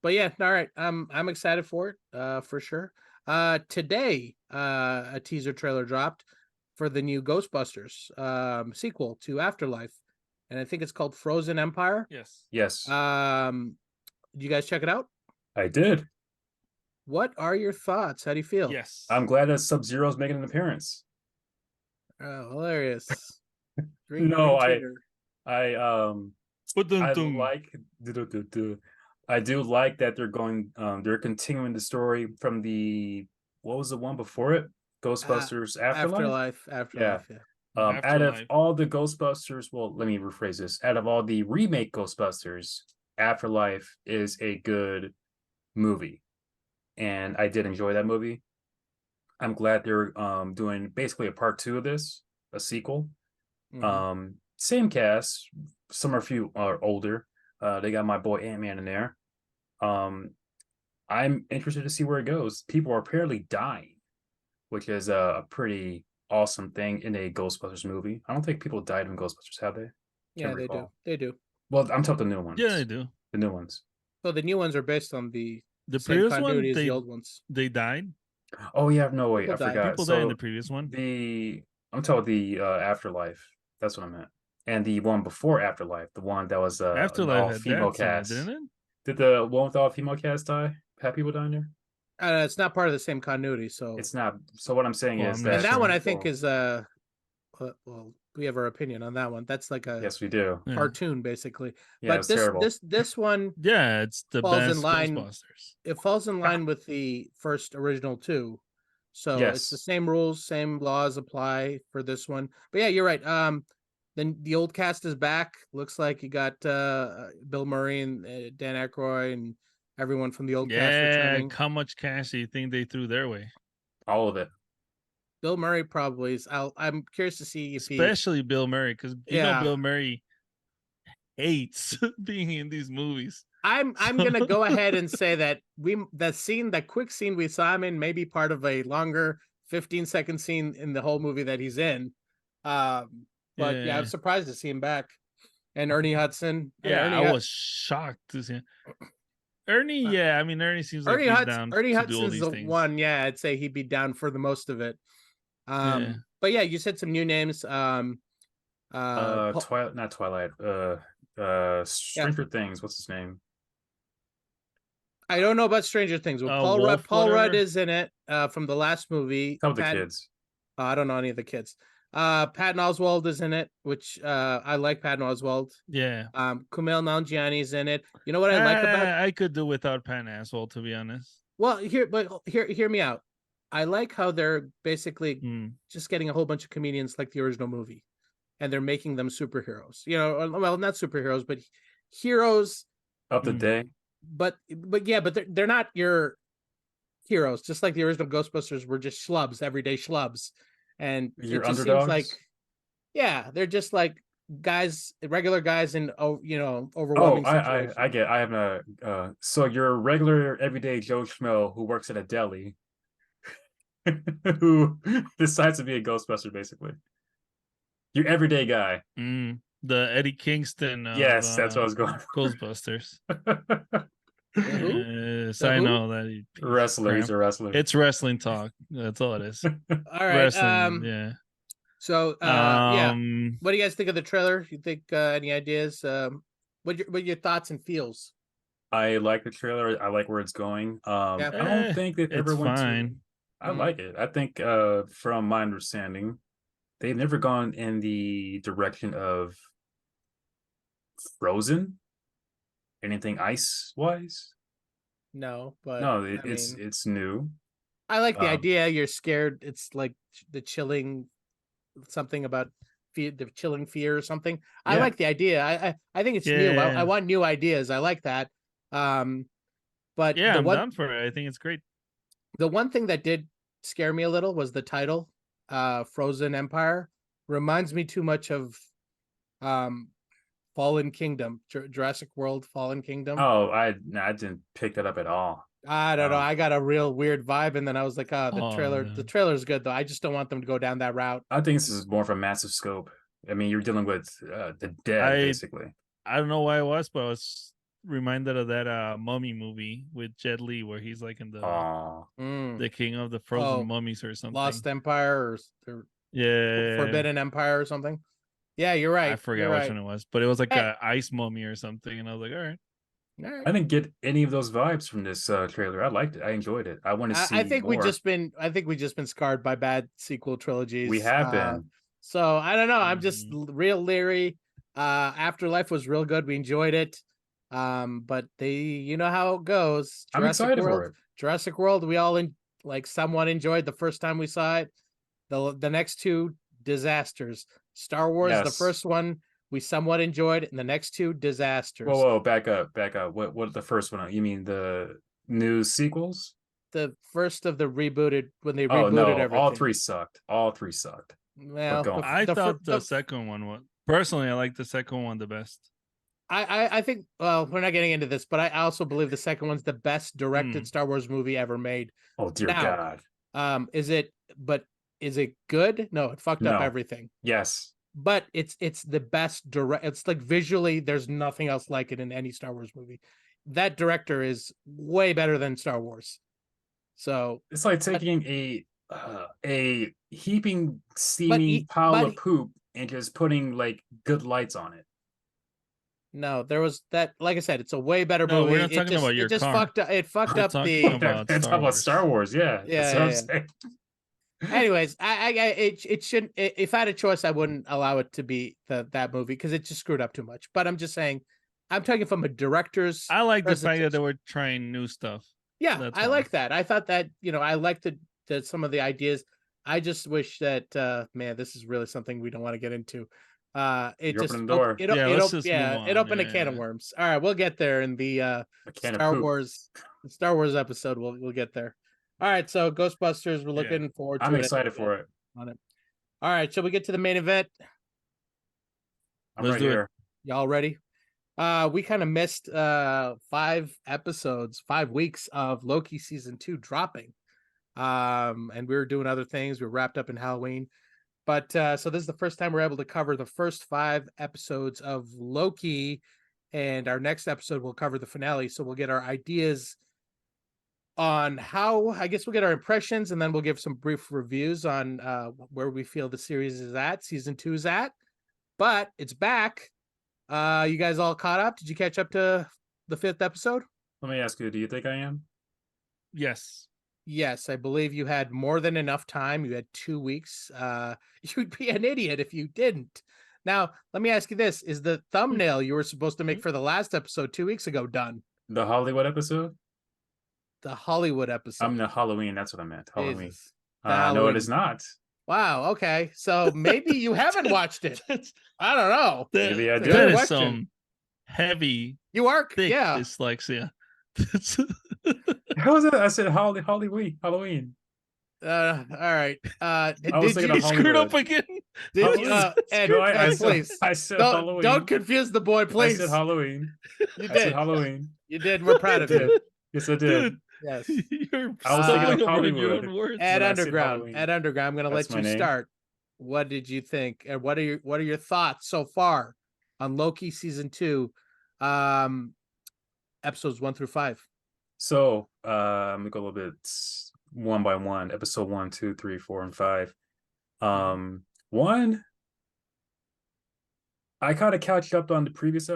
but yeah, all right. I'm excited for it, for sure. Today, a teaser trailer dropped for the new Ghostbusters sequel to Afterlife, and I think it's called Frozen Empire. Yes. Did you guys check it out? I did. What are your thoughts? How do you feel? Yes. I'm glad that Sub-Zero's making an appearance. Oh, hilarious. No, I like I do like that they're going they're continuing the story from what was the one before it? Ghostbusters Afterlife? Afterlife, yeah. Out of all the Ghostbusters, well, let me rephrase this. Out of all the remake Ghostbusters, Afterlife is a good movie. And I did enjoy that movie. I'm glad they're doing basically a part 2 of this, a sequel. Same cast, some are few are older. They got my boy Ant-Man in there. I'm interested to see where it goes. People are apparently dying, which is a pretty awesome thing in a Ghostbusters movie. I don't think people died in Ghostbusters, have they? Yeah, they do. They do. Well, I'm talking the new ones. Yeah, they do. The new ones. So the new ones are based on the same previous continuity one, as the old ones. They died. Oh yeah, no wait, People I died. forgot. People So died in the previous one. I'm talking the Afterlife. That's what I meant. And the one before Afterlife, the one that was Afterlife all had female deaths in it, cast. didn't it? Did the one with all female cast die? Have people die in there? It's not part of the same continuity, so It's not. So what I'm saying Well, is I'm that not and that one I sure. think is well, we have our opinion on that one. That's like a yes, we do. Yeah. cartoon basically. Yeah, But this one Yeah, it's the falls best in line. Ghostbusters. It falls in line with the first original two. So it's the Yes. same rules, same laws apply for this one. But yeah, you're right. Then the old cast is back. Looks like you got Bill Murray and Dan Aykroyd and everyone from the old cast returning. How much cash do you think they threw their way? All of it. Bill Murray probably is. I'm curious to see if especially Bill Murray, because you know Yeah. Bill Murray hates being in these movies. I'm gonna go ahead and say that that quick scene we saw him in may be part of a longer 15-second scene in the whole movie that he's in. But yeah, I'm surprised to see him back. And Ernie Hudson. I was shocked to see him. Ernie, yeah, I mean Ernie seems like he's down Ernie to Hudson's do all these the things. one, yeah, I'd say he'd be down for the most of it. But yeah, you said some new names. Not Twilight. Stranger Things. What's his name? I don't know about Stranger Things. Well, Paul Rudd is in it from the last movie. Tell the kids. I don't know any of the kids. Patton Oswalt is in it, which I like Patton Oswalt. Yeah. Kumail Nanjiani's in it. You know what I like about I could do without Patton Oswalt, to be honest. Well, hear me out. I like how they're basically Mm. just getting a whole bunch of comedians like the original movie, and they're making them superheroes. You know, well, not superheroes, but heroes. Of the day. But yeah, but they're not your heroes. Just like the original Ghostbusters were just schlubs, everyday schlubs, and Your it just underdogs. seems like, yeah, they're just like guys, regular guys in overwhelming situations. I get. I have a. So you're a regular everyday Joe Schmo who works at a deli, who decides to be a Ghostbuster, basically. Your everyday guy. The Eddie Kingston of Yes, that's what I was going for. Ghostbusters. Who? Yes, I know that Wrestler. He's a wrestler. It's wrestling talk. That's all it is. All right. Wrestling. Yeah. So yeah. What do you guys think of the trailer? You think any ideas? What your thoughts and feels? I like the trailer. I like where it's going. I don't think they've ever went to. I like it. I think from my understanding, they've never gone in the direction of Frozen. Anything ice wise? No, but no, it's new. I like the idea. You're scared. It's like the chilling, something about fear, the chilling fear or something. I like the idea. I think it's new. I want new ideas. I like that. But yeah, I'm down for it. I think it's great. The one thing that did scare me a little was the title, Frozen Empire. Reminds me too much of Fallen Kingdom, Jurassic World Fallen Kingdom. Oh, I didn't pick that up at all. I don't know. I got a real weird vibe, and then I was like, the trailer's good though. I just don't want them to go down that route. I think this is more of a massive scope. I mean, you're dealing with the dead, basically. I don't know why it was, but I was reminded of that Mummy movie with Jet Li, where he's like in the king of the frozen mummies or something. Lost Empire or Forbidden Empire or something. Yeah, you're right. I forget which one it was, but it was like a ice mummy or something, and I was like, all right. I didn't get any of those vibes from this trailer. I liked it. I enjoyed it. I want to see. I think more. we just been scarred by bad sequel trilogies. We have been. So I don't know. I'm just real leery. Afterlife was real good. We enjoyed it. But you know how it goes. I'm excited for it. Jurassic World, we all somewhat enjoyed the first time we saw it. The next two disasters. Star Wars, the first one we somewhat enjoyed, and the next two disasters. Whoa, back up. What the first one? You mean the new sequels? The first of the rebooted, when they rebooted everything. All three sucked. Well, I thought the second one was, personally, I like the second one the best. I think, well, we're not getting into this, but I also believe the second one's the best directed Star Wars movie ever made. Oh dear God. Is it good? No, it fucked up everything. Yes. But it's the best it's like visually there's nothing else like it in any Star Wars movie. That director is way better than Star Wars. So it's like taking a heaping steaming pile of poop and just putting like good lights on it. No, there was that. Like I said, it's a way better movie. We're not talking about your car. Fucked up. It fucked up the. It's about Star Wars. Yeah. That's what I'm saying. Anyways, it shouldn't. If I had a choice, I wouldn't allow it to be that movie because it just screwed up too much. But I'm just saying, I'm talking from a director's. I like the fact that they were trying new stuff. Yeah, I like that. I thought that I liked some of the ideas. I just wish that man, this is really something we don't want to get into. It just opened a can of worms. All right, we'll get there in the Star Wars episode. We'll get there. All right, so Ghostbusters, we're looking forward to it. I'm excited for it. On it. All right, shall we get to the main event? I'm right here. Y'all ready? We kind of missed 5 weeks of Loki season 2 dropping. And we were doing other things. We were wrapped up in Halloween. But so this is the first time we're able to cover the first 5 episodes of Loki, and our next episode will cover the finale. So we'll get our ideas on how, I guess we'll get our impressions, and then we'll give some brief reviews on where we feel the series is at, season 2 is at. But it's back. You guys all caught up? Did you catch up to the 5th episode? Let me ask you, do you think I am? Yes. Yes, I believe you had more than enough time. You had 2 weeks. You'd be an idiot if you didn't. Now, let me ask you this. Is the thumbnail you were supposed to make for the last episode 2 weeks ago done? The Hollywood episode? the Hollywood episode. I'm the Halloween. That's what I meant. Halloween. Jesus. No, it is not. Wow. Okay. So maybe you haven't watched it. I don't know. Maybe I It's a did. good That is question. some heavy, You are, thick yeah. dyslexia. How was it? I said Halloween. All right. I Did was thinking you of Screwed up Hollywood. again. Did you, Ed, No, I said, please I said don't Halloween. confuse the boy, I please. said Halloween. You I said did. Halloween. You did. We're proud of you. Yes, I did. Dude, Yes. you're I was thinking of stumbling over your Hollywood. own words. Ed when I said Underground. Halloween. Ed Underground. I'm going to That's let my you name. start. What did you think? And what are your thoughts so far on Loki season 2, episodes 1 through 5? So let me go a little bit one by one. Episode 1, 2, 3, 4, and 5. One, I kind of catched up on the previous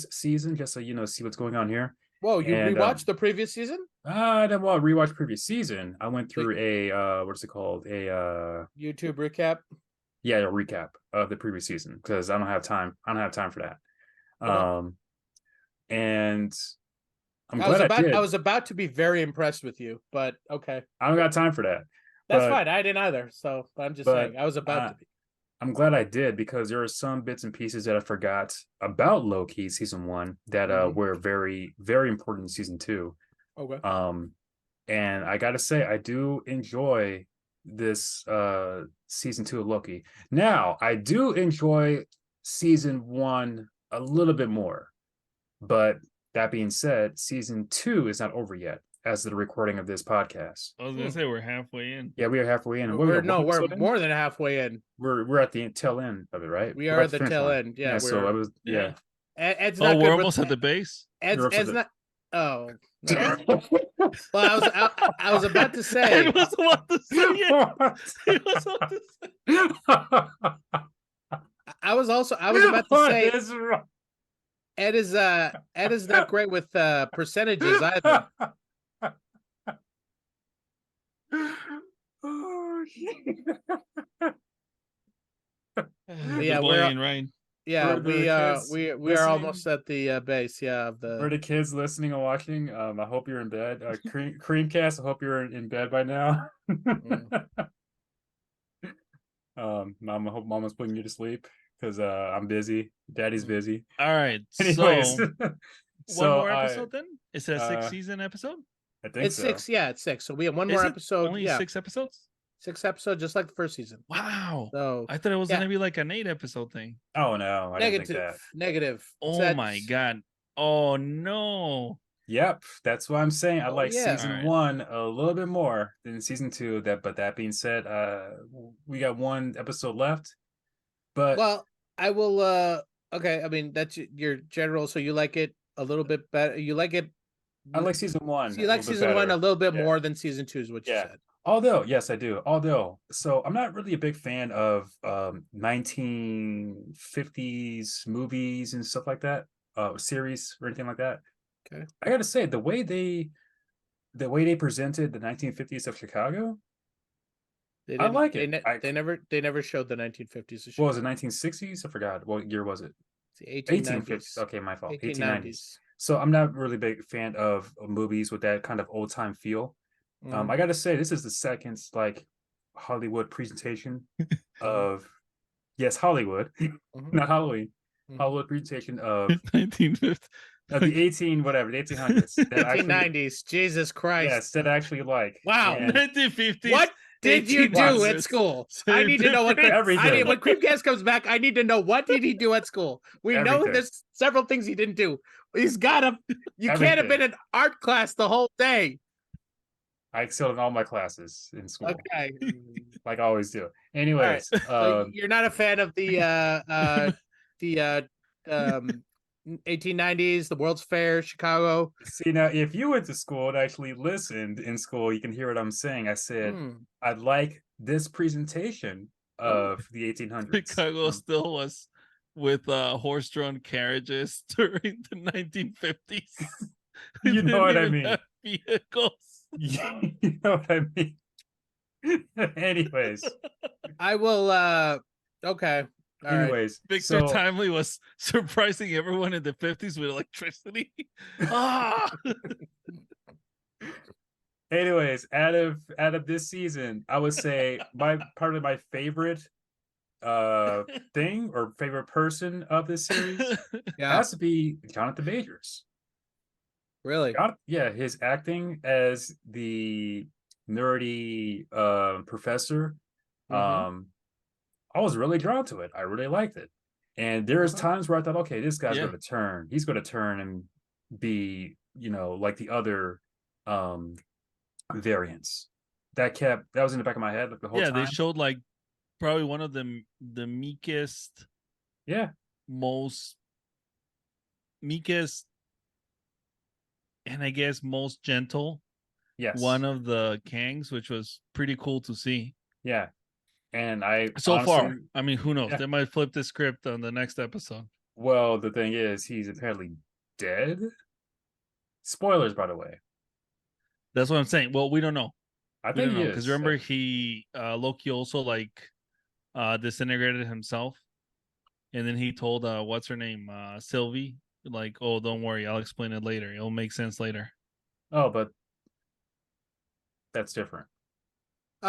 season just so see what's going on here. Whoa, you And, rewatched the previous season? I didn't want to rewatch previous season. I went through a what's it called? A YouTube recap. yeah, a recap of the previous season because I don't have time. I don't have time for that. Okay. And I'm glad I did. I was about to be very impressed with you, but okay. I don't got time for that. That's fine. I didn't either. So I'm just saying I was about to be. I'm glad I did because there are some bits and pieces that I forgot about Loki season 1 that were very, very important in season 2. Okay. And I gotta say, I do enjoy this season 2 of Loki. Now, I do enjoy season 1 a little bit more, but that being said, season 2 is not over yet as the recording of this podcast. I was gonna say we're halfway in. Yeah, we are halfway in. We're more than halfway in. We're at the tail end of it, right? We are at the tail end. Yeah. So I was Ed's not we're good almost at the base. Ed's not. Oh. No. Well, I was about to say. I was about to say it. I was about to say. Ed is not great with percentages either. Yeah, we're right. Yeah, we are almost at the base. Yeah, of the. For the kids listening and watching, I hope you're in bed. Creamcast, I hope you're in bed by now. Mom, I hope Mama's putting you to sleep because I'm busy. Daddy's busy. All right. Anyways, one more episode then? Is it a 6-season episode? I think it's so. 6. Yeah, it's 6. So we have one more episode. Only 6 episodes? 6 episodes, just like the first season. Wow. So I thought it was gonna be like an 8-episode thing. Oh no, I didn't think that. Negative. Oh my god. Oh no. Yep, that's what I'm saying. I like season 1 a little bit more than season 2. But that being said, we got 1 episode left. But well, I will. Okay, I mean that's your general. So you like it a little bit better. You like it. I like season 1. So you like season 1 a little bit more than season 2 is what you said. Although, yes, I do. So I'm not really a big fan of 1950s movies and stuff like that, series or anything like that. Okay. I gotta say, the way they presented the 1950s of Chicago, I like it. They never showed the 1950s. What was it, 1960s? I forgot. What year was it? It's the 1850s. Okay, my fault. 1890s. So I'm not really a big fan of movies with that kind of old time feel. I gotta say, this is the second like Hollywood presentation of Hollywood, not Halloween. Hollywood presentation of 1950s. Of the 1800s. 1890s. Jesus Christ. Yes, that actually like wow. 1950s. What did you do at school? I need to know what everything. When Creepcast comes back, I need to know what did he do at school. We know there's several things he didn't do. He's got to. You can't have been in art class the whole day. I excelled in all my classes in school. Okay. Like I always do. Anyways, so you're not a fan of the 1890s, the World's Fair, Chicago. See, now if you went to school and actually listened in school, you can hear what I'm saying. I said I'd like this presentation of the 1800s. Chicago still was with horse-drawn carriages during the 1950s. You know what I mean? Vehicles. You know what I mean? Anyways, I will. Okay. All anyways, right. Victor Timely was surprising everyone in the 50s with electricity. Anyways, out of this season, I would say probably my favorite thing or favorite person of this series has to be Jonathan Majors. Really? Yeah, his acting as the nerdy professor. I was really drawn to it. I really liked it. And there's times where I thought, okay, this guy's going to turn. He's going to turn and be, like the other variants. That was in the back of my head like the whole time. They showed like probably one of the meekest, most meekest, and I guess most gentle. One of the Kangs, which was pretty cool to see. Yeah. And far, I mean, who knows? They might flip the script on the next episode. Well, the thing is, he's apparently dead. Spoilers, by the way. That's what I'm saying. Well, we don't know. I think he is. Because remember, Loki also disintegrated himself, and then he told what's her name, Sylvie, like, oh, don't worry, I'll explain it later. It'll make sense later. Oh, but that's different. He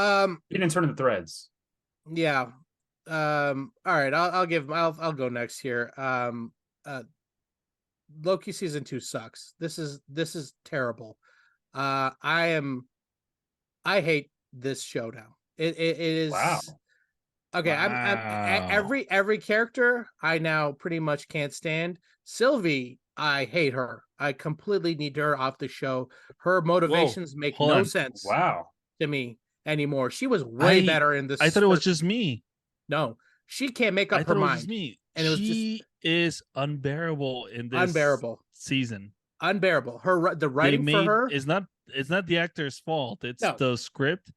didn't turn into threads. Yeah. All right. I'll go next here. Loki season 2 sucks. This is terrible. I hate this show now. It is. Wow. Okay. Wow. I'm every character I now pretty much can't stand. Sylvie, I hate her. I completely need her off the show. Her motivations make no sense. Wow. To me anymore. She was way better in this. I thought it was just me. No, she can't make up her mind. It was me. And she is unbearable in this season. Unbearable. The writing for her is not. It's not the actor's fault. It's the script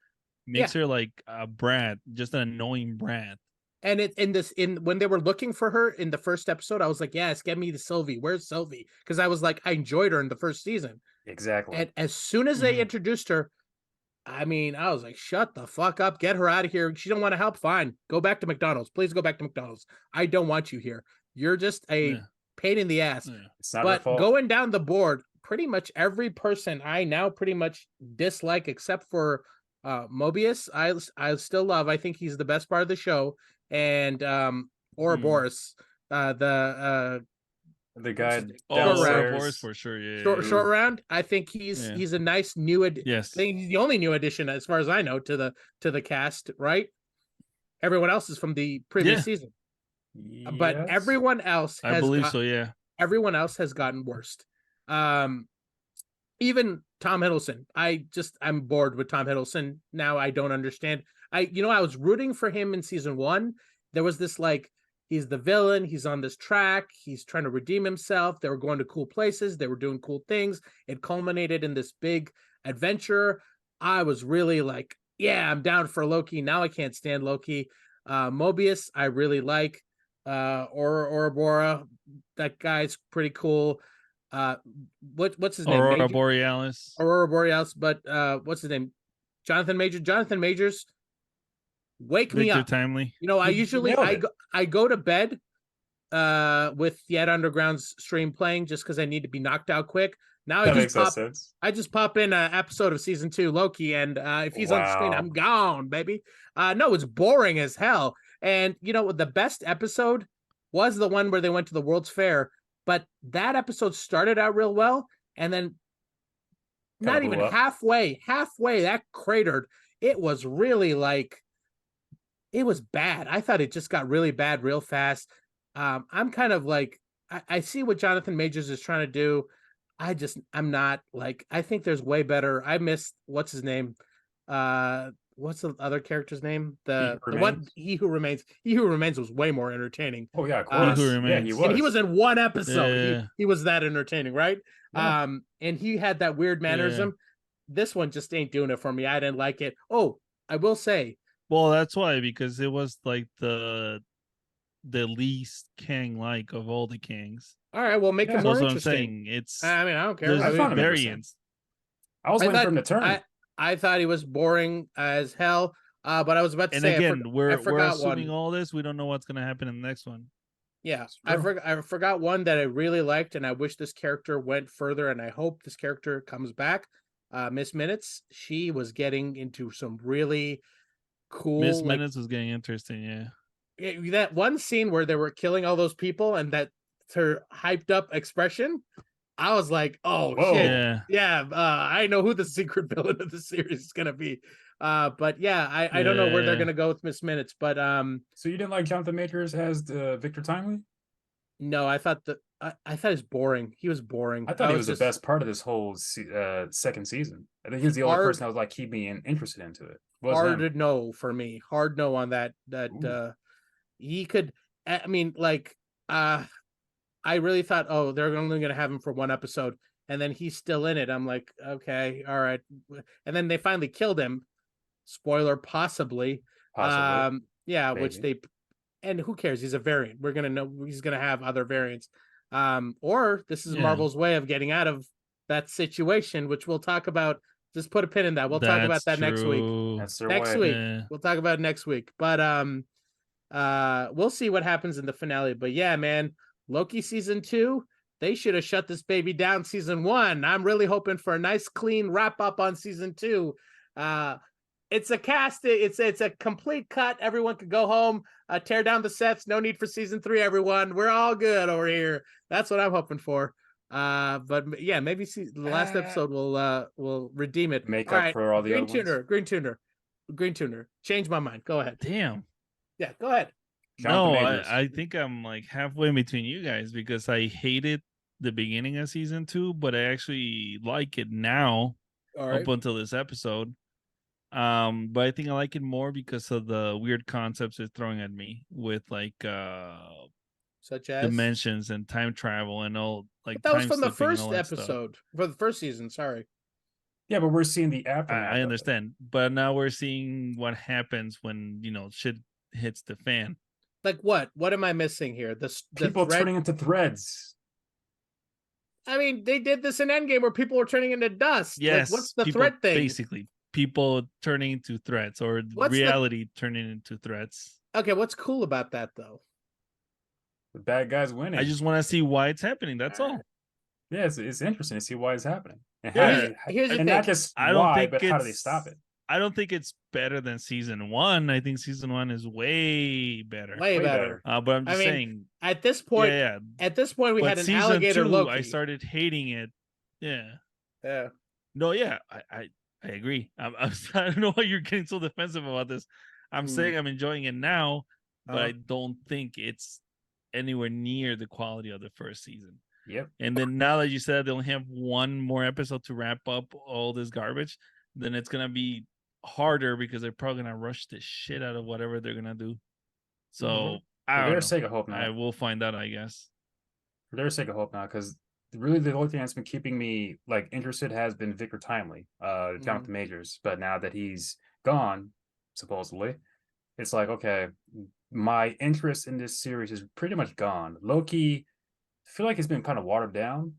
makes her like a brat, just an annoying brat. And when they were looking for her in the first episode, I was like, yes, get me to Sylvie. Where's Sylvie? Because I was like, I enjoyed her in the first season. Exactly. And as soon as they introduced her, I mean, I was like, shut the fuck up. Get her out of here. She don't want to help. Fine. Go back to McDonald's. Please go back to McDonald's. I don't want you here. You're just a pain in the ass. Yeah. It's not but her fault. Going down the board, pretty much every person I now pretty much dislike except for Mobius, I still love. I think he's the best part of the show. And Ouroboros, the guy Ouroboros for sure. Yeah. Short round. I think he's a nice new yes. I think he's the only new addition as far as I know to the cast, right? Everyone else is from the previous season. Yes. But everyone else I believe so, yeah. Everyone else has gotten worse. Even Tom Hiddleston. I'm bored with Tom Hiddleston now. I don't understand. I was rooting for him in season 1. There was this like, he's the villain. He's on this track. He's trying to redeem himself. They were going to cool places. They were doing cool things. It culminated in this big adventure. I was really like, yeah, I'm down for Loki. Now I can't stand Loki. Mobius, I really like. Ouroboros, that guy's pretty cool. What's his name? Aurora Borealis. But what's his name? Jonathan Majors. Wake me up. Timely. I usually I go to bed with Yet Underground's stream playing just because I need to be knocked out quick. Now I just pop in an episode of season 2 Loki, and if he's on the screen, I'm gone, baby. No, it's boring as hell. And the best episode was the one where they went to the World's Fair, but that episode started out real well, and then not even halfway that cratered. It was really like, it was bad. I thought it just got really bad real fast. I'm kind of like, I see what Jonathan Majors is trying to do. I'm not like, I think there's way better. I missed, what's his name? What's the other character's name? He Who Remains. He Who Remains was way more entertaining. Oh yeah, of course. Yeah, he was. And he was in one episode. Yeah. He was that entertaining, right? Yeah. And he had that weird mannerism. This one just ain't doing it for me. I didn't like it. Oh, I will say. Well, that's why, because it was like the least Kang-like of all the Kangs. All right, well, make it more interesting. It's. I mean, I don't care. There's variants. I was waiting for him to turn. I thought he was boring as hell. But I was about to say. And again, we're assuming one. all this. We don't know what's going to happen in the next one. Yeah, I forgot one that I really liked, and I wish this character went further, and I hope this character comes back. Miss Minutes, she was getting into some really cool Miss Minutes was getting interesting, that one scene where they were killing all those people and that her hyped up expression. I was like, oh shit, I know who the secret villain of the series is gonna be. But yeah, I don't know where they're gonna go with Miss Minutes, but so you didn't like Jonathan Majors as Victor Timely? No, I thought I thought he was boring. He was boring. I thought he was the best part of this whole second season. I think he was the only person that was like keeping me interested into it. Hard no for me. Hard no on that. He could. I mean, like, I really thought, oh, they're only going to have him for one episode, and then he's still in it. I'm like, okay, all right. And then they finally killed him. Spoiler, possibly. Yeah, maybe. Which they. And who cares? He's a variant. We're gonna know he's gonna have other variants. Or this is Marvel's way of getting out of that situation, which we'll talk about. Just put a pin in that. We'll talk about that next week. That's their next way. week. We'll talk about it next week. But we'll see what happens in the finale. But yeah, man, Loki season 2, they should have shut this baby down season 1. I'm really hoping for a nice clean wrap up on season 2. It's a cast. It's a complete cut. Everyone could go home, tear down the sets. No need for season 3. Everyone, we're all good over here. That's what I'm hoping for. But yeah, maybe the last episode will redeem it. Make all up right. for all the Green other Tuner, Green Tuner. Change my mind. Go ahead. Damn. Yeah, go ahead. No, I think I'm like halfway between you guys because I hated the beginning of season 2, but I actually like it now up until this episode. But I think I like it more because of the weird concepts it's throwing at me with like such as dimensions and time travel and all like that was from the first episode for the first season. Sorry. Yeah, but we're seeing the aftermath. I understand, but now we're seeing what happens when shit hits the fan. Like what? What am I missing here? The people turning into threads. I mean, they did this in Endgame where people were turning into dust. Yes, like, what's the threat thing? Basically, people turning into threats or reality turning into threats. Okay, what's cool about that though? The bad guys winning. I just want to see why it's happening. That's all. Yeah, it's interesting to see why it's happening. And here's the thing. Not just why, but how do they stop it? I don't think it's better than season 1. I think season 1 is way better. Way better. But I'm just saying. At this point, At this point, we had an alligator 2, Loki. I started hating it. Yeah. Yeah. No, yeah, I agree. I don't know why you're getting so defensive about this. I'm saying I'm enjoying it now, but I don't think it's anywhere near the quality of the first season. Yep. And then now that you said they only have one more episode to wrap up all this garbage, then it's gonna be harder because they're probably gonna rush the shit out of whatever they're gonna do. So for their sake of hope now. I will find out, I guess. For their sake of hope now, because really the only thing that's been keeping me like interested has been Victor Timely, Jonathan Majors. But now that he's gone, supposedly, it's like, okay, my interest in this series is pretty much gone. Loki, I feel like it's been kind of watered down.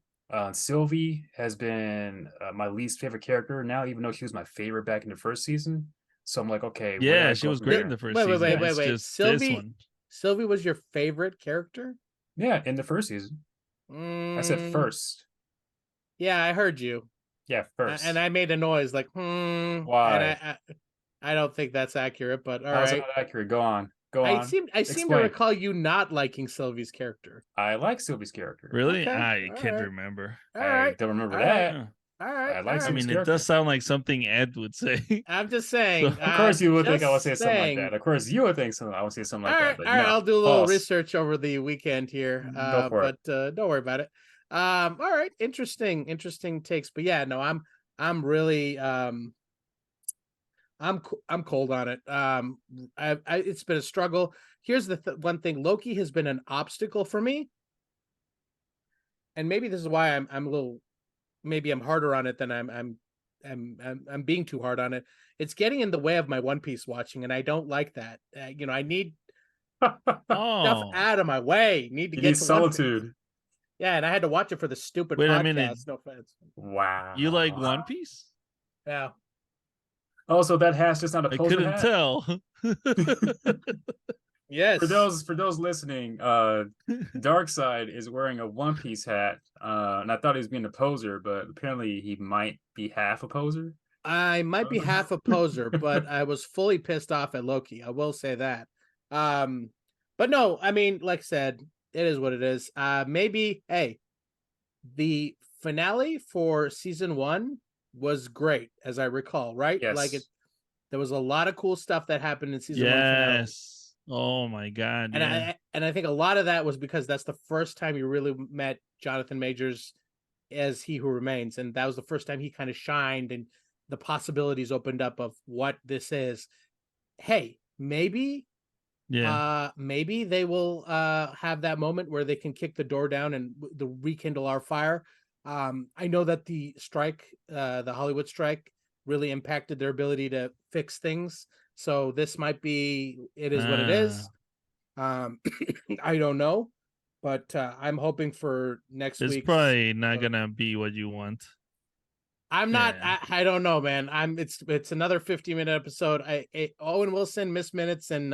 Sylvie has been my least favorite character now, even though she was my favorite back in the first season. So I'm like, okay, yeah, she was great in the first season. Wait. Sylvie was your favorite character? Yeah, in the first season. I said first. Yeah, I heard you. Yeah, first. And I made a noise like, Why? And I don't think that's accurate, but all How's right. Not accurate? Go on. I seem to recall you not liking Sylvie's character. I like Sylvie's character. Really? Okay. I can't remember. I don't remember that. All right. I like. I mean, it does sound like something Ed would say. I'm just saying. So, of course, you would think I would say something like that. Of course, you would think I would say something like that. But all right, I'll do a little research over the weekend here. Go for it. But don't worry about it. All right, interesting takes. But yeah, no, I'm really I'm cold on it. It's been a struggle. Here's the one thing: Loki has been an obstacle for me, and maybe this is why I'm a little. Maybe I'm harder on it than I'm being too hard on it. It's getting in the way of my One Piece watching, and I don't like that. I need stuff out of my way. Need to get to solitude. Yeah, and I had to watch it for the stupid podcast. A minute. No offense. Wow. You like One Piece? Yeah. Oh, so that hat's just not a poser hat? I couldn't tell. Yes. For those listening, Darkseid is wearing a One Piece hat. And I thought he was being a poser, but apparently he might be half a poser. I might be half a poser, but I was fully pissed off at Loki. I will say that. But no, I mean, like I said, it is what it is. Maybe, hey, the finale for season 1 was great, as I recall, right? Like Yes. there was a lot of cool stuff that happened in season 1 finale. Yes. Oh my god. And Yeah. I think a lot of that was because that's the first time you really met Jonathan Majors as He Who Remains, and that was the first time he kind of shined and the possibilities opened up of what this is. Hey, maybe maybe they will have that moment where they can kick the door down and rekindle our fire. I know that the strike, the Hollywood strike, really impacted their ability to fix things. So this might be, it is what it is. I don't know, but I'm hoping for next It's week's. probably not gonna be what you want. I'm not. Yeah. I don't know, man. It's another 50-minute episode. Owen Wilson, Miss Minutes, and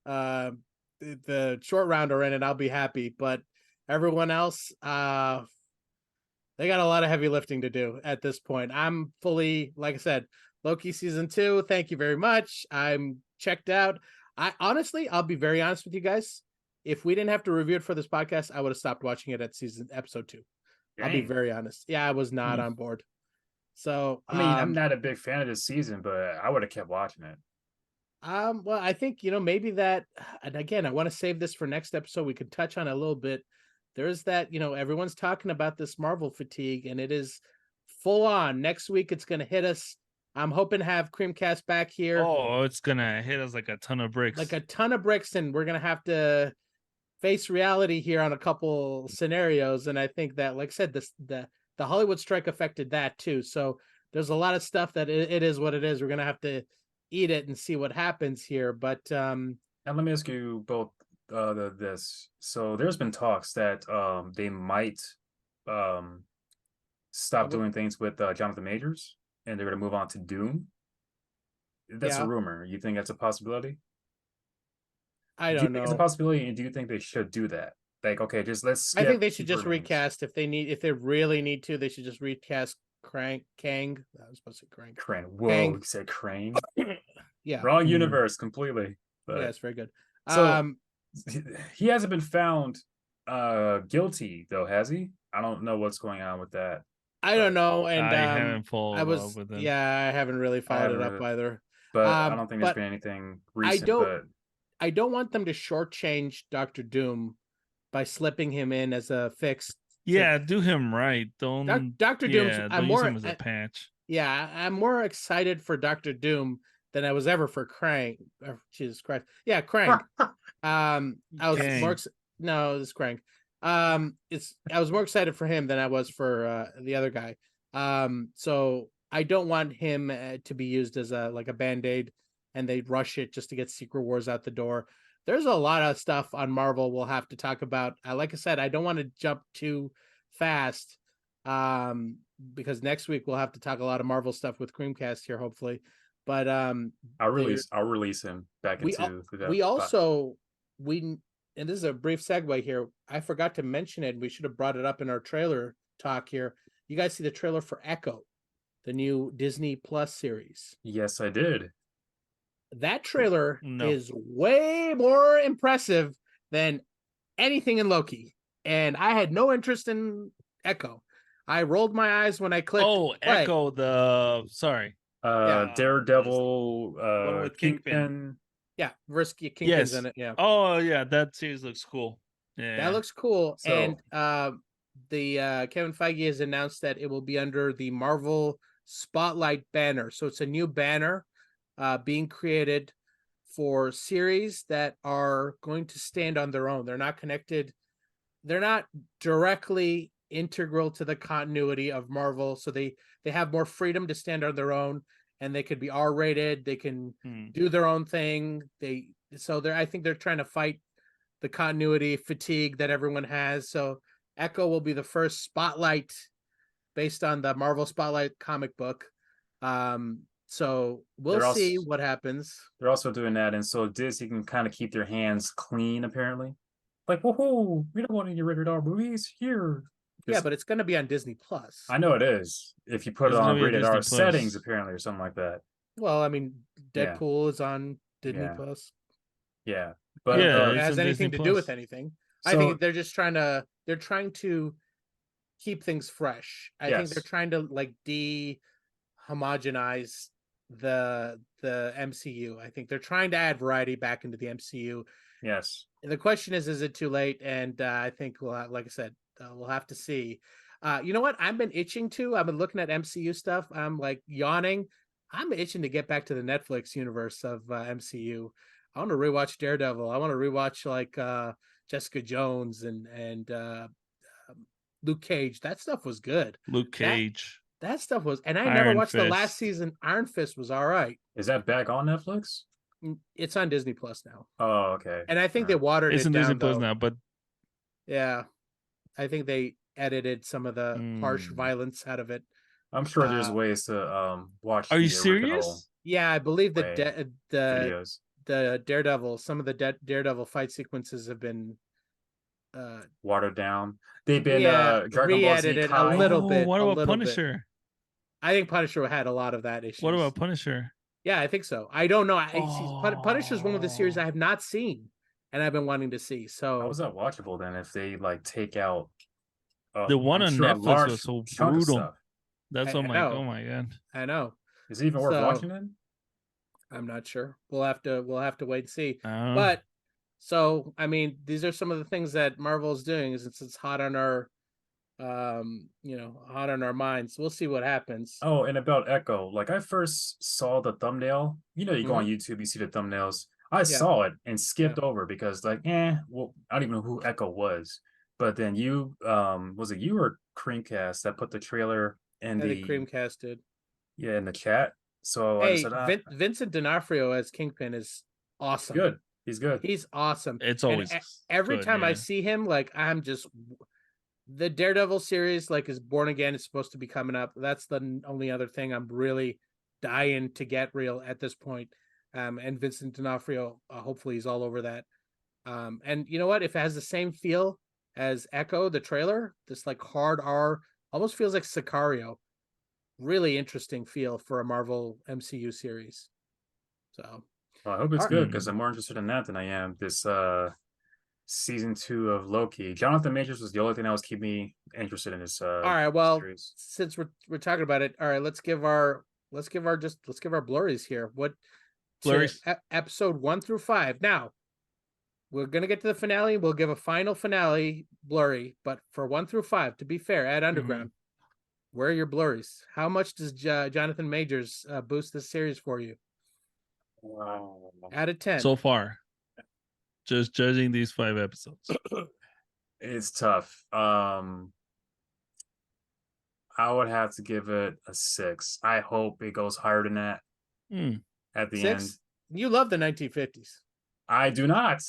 the short round are in it. I'll be happy, but everyone else, they got a lot of heavy lifting to do at this point. I'm fully, like I said, Loki season 2. Thank you very much. I'm checked out. I honestly, I'll be very honest with you guys. If we didn't have to review it for this podcast, I would have stopped watching it at episode 2. I'll be very honest. Yeah, I was not on board. So I mean, I'm not a big fan of this season, but I would have kept watching it. Well, I think, maybe that, and again, I want to save this for next episode. We could touch on it a little bit. There's that, everyone's talking about this Marvel fatigue, and it is full on. Next week, it's going to hit us. I'm hoping to have Creamcast back here. Oh, it's gonna hit us like a ton of bricks. Like a ton of bricks, and we're going to have to face reality here on a couple scenarios. And I think that, like I said, the Hollywood strike affected that too. So there's a lot of stuff that it is what it is. We're going to have to eat it and see what happens here. But and let me ask you both this. So there's been talks that they might stop doing things with Jonathan Majors, and they're going to move on to Doom. That's a rumor. You think that's a possibility? I don't know. It's a possibility, and do you think they should do that? Like, okay, just let's. I think they should just recast if they really need to. They should just recast Kang. I was supposed to say Crank. Whoa, Kang. You said Krang. Yeah, wrong universe completely. But yeah, it's very good. So he hasn't been found guilty though, has he? I don't know what's going on with that. I don't know, and I haven't followed up with him. Yeah, I haven't really followed it up either. But I don't think there's been anything recent. I don't want them to shortchange Dr. Doom by slipping him in as a fixed. Yeah, do him right. Don't Dr. Doom. I'm more use him as a patch. Yeah, I'm more excited for Dr. Doom than I was ever for Krang. Oh, Jesus Christ. Yeah, Krang. I was more no, this is Krang. I was more excited for him than I was for the other guy. So I don't want him to be used as a Band-Aid and they rush it just to get Secret Wars out the door. There's a lot of stuff on Marvel we'll have to talk about. Like I said, I don't want to jump too fast because next week we'll have to talk a lot of Marvel stuff with Creamcast here, hopefully. But I'll release him back into and this is a brief segue here. I forgot to mention it. We should have brought it up in our trailer talk here. You guys see the trailer for Echo, the new Disney Plus series? Yes, I did. That trailer is way more impressive than anything in Loki. And I had no interest in Echo. I rolled my eyes when I clicked. Oh, play. Echo, Daredevil, with Kingpin. Yeah, versus Kingpin's in it. Yeah. Oh, yeah, that series looks cool. Yeah, that looks cool. So, and the Kevin Feige has announced that it will be under the Marvel Spotlight banner. So it's a new banner being created for series that are going to stand on their own. They're not connected. They're not directly integral to the continuity of Marvel. So they have more freedom to stand on their own. And they could be R-rated. They can do their own thing. I think they're trying to fight the continuity fatigue that everyone has. So Echo will be the first Spotlight based on the Marvel Spotlight comic book. So we'll see what happens. They're also doing that, and so Disney can kind of keep their hands clean, apparently. Like, whoa, we don't want any rated R movies here. Yeah, but it's going to be on Disney Plus. I know it is. If you put it on rated R settings, apparently, or something like that. Well, I mean, Deadpool is on Disney Plus. Yeah, but it has anything to do with anything. So, I think they're just trying to keep things fresh. I think they're trying to like de-homogenize the MCU. I think they're trying to add variety back into the MCU. Yes. And the question is it too late? And I think we'll, like I said, we'll have to see. You know what? I've been itching to. I've been looking at MCU stuff. I'm like yawning. I'm itching to get back to the Netflix universe of MCU. I want to rewatch Daredevil. I want to rewatch like Jessica Jones and Luke Cage. That stuff was good. Luke Cage. That stuff was, and I never watched the last season. Iron Fist was all right. Is that back on Netflix? It's on Disney Plus now. Oh, okay. And I think they watered it down. It's on Disney Plus now, but yeah, I think they edited some of the harsh violence out of it. I'm sure there's ways to watch. Are you serious? Yeah, I believe the Daredevil, some of the Daredevil fight sequences have been watered down. They've been re-edited a little bit. What about Punisher? I think Punisher had a lot of that issue. What about Punisher? Yeah, I think so. I don't know. Punisher is one of the series I have not seen, and I've been wanting to see. So how was that watchable then? If they like take out the one on Netflix was so brutal. That's what I'm like. Oh my god! I know. Is it even worth watching it? I'm not sure. We'll have to wait and see. But so I mean, these are some of the things that Marvel is doing, since it's hot on our hot on our minds. We'll see what happens. Oh, and about Echo, like I first saw the thumbnail. You go on YouTube, you see the thumbnails. I saw it and skipped over because like, well, I don't even know who Echo was. But then you, was it you or Creamcast that put the trailer in the Creamcast did. Yeah, in the chat. So hey, I said, Vincent D'Onofrio as Kingpin is awesome. Good. He's good. He's awesome. It's always every time I see him, like I'm just the Daredevil series, like is Born Again is supposed to be coming up. That's the only other thing I'm really dying to get real at this point. And Vincent D'Onofrio, hopefully he's all over that. And you know what? If it has the same feel as Echo, the trailer, this like hard R, almost feels like Sicario. Really interesting feel for a Marvel MCU series. So well, I hope it's good because I'm more interested in that than I am this season 2 of Loki. Jonathan Majors was the only thing that was keeping me interested in this. All right, well, since we're talking about it, all right, let's give our blurries here. What blurries? Episode 1 through 5. Now we're gonna get to the finale. We'll give a final finale blurry, but for 1 through 5, to be fair, at Underground, where are your blurries? How much does Jonathan Majors boost this series for you? Wow. Out of 10 so far. Just judging these 5 episodes. It's tough. I would have to give it a 6. I hope it goes higher than that at the 6? end. You love the 1950s. I do not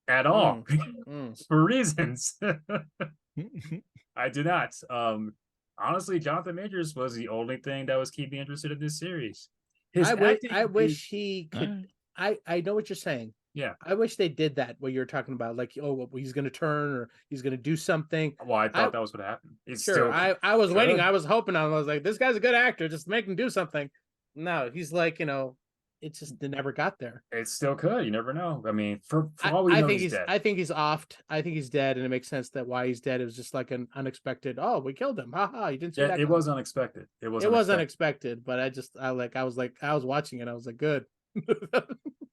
at all for reasons. I do not. Honestly, Jonathan Majors was the only thing that was keeping me interested in this series. I wish he could. I know what you're saying. Yeah, I wish they did that. What you're talking about, like, oh, he's going to turn or he's going to do something. Well, I thought that was what happened. It's sure. I was waiting. I was hoping. I was like, this guy's a good actor. Just make him do something. No, he's like, it just never got there. It still could. You never know. I mean, for all we know, he's dead. I think he's offed. I think he's dead, and it makes sense that why he's dead. It was just like an unexpected. Oh, we killed him. Ha ha! You didn't see that. It was unexpected. It was unexpected. But I was watching it. I was like, good.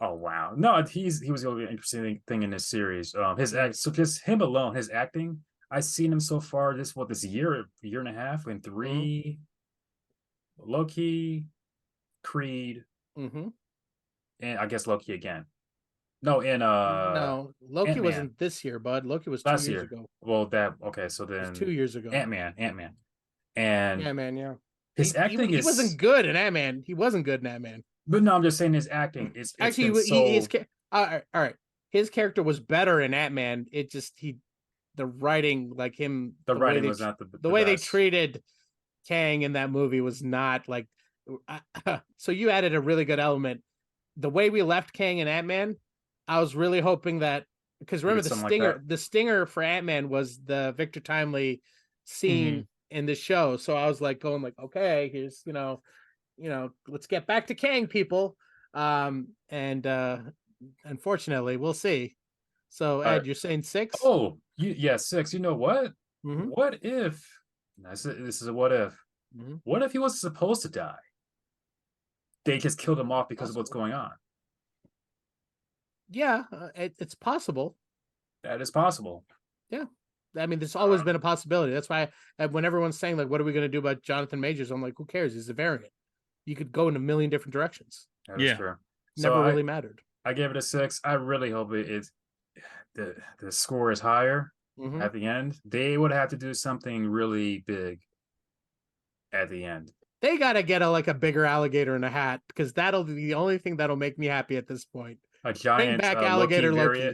Oh wow! No, he was the only interesting thing in this series. So just him alone, his acting. I've seen him so far. This year and a half, in 3, Loki, Creed, and I guess Loki again. No, Loki Ant-Man. wasn't this year, bud. Loki was 2 years ago. Well, so then 2 years ago. Ant-Man, and Ant-Man, yeah. His acting he wasn't good in Ant-Man. He wasn't good in Ant-Man. But no, I'm just saying his acting is actually all right. His character was better in Ant-Man. It just the writing, like him, the writing was not the way best. they treated Kang in that movie was not like so you added a really good element. The way we left Kang and Ant-Man, I was really hoping that, because remember the stinger for Ant-Man was the Victor Timely scene in the show. So I was like going like, okay, here's let's get back to Kang, people. And unfortunately, we'll see. So Ed, you're saying 6? Oh, yeah, 6. You know what? What if this is a what if? What if he was supposed to die? They just killed him off because of what's going on. Yeah, it's possible. That is possible. Yeah. I mean, there's always been a possibility. That's why when everyone's saying, like, what are we going to do about Jonathan Majors? I'm like, who cares? He's a variant. You could go in a million different directions. That is true. Never really mattered. I gave it a 6. I really hope the score is higher at the end. They would have to do something really big at the end. They got to get a bigger alligator in a hat, because that'll be the only thing that'll make me happy at this point. A giant bring back alligator Loki.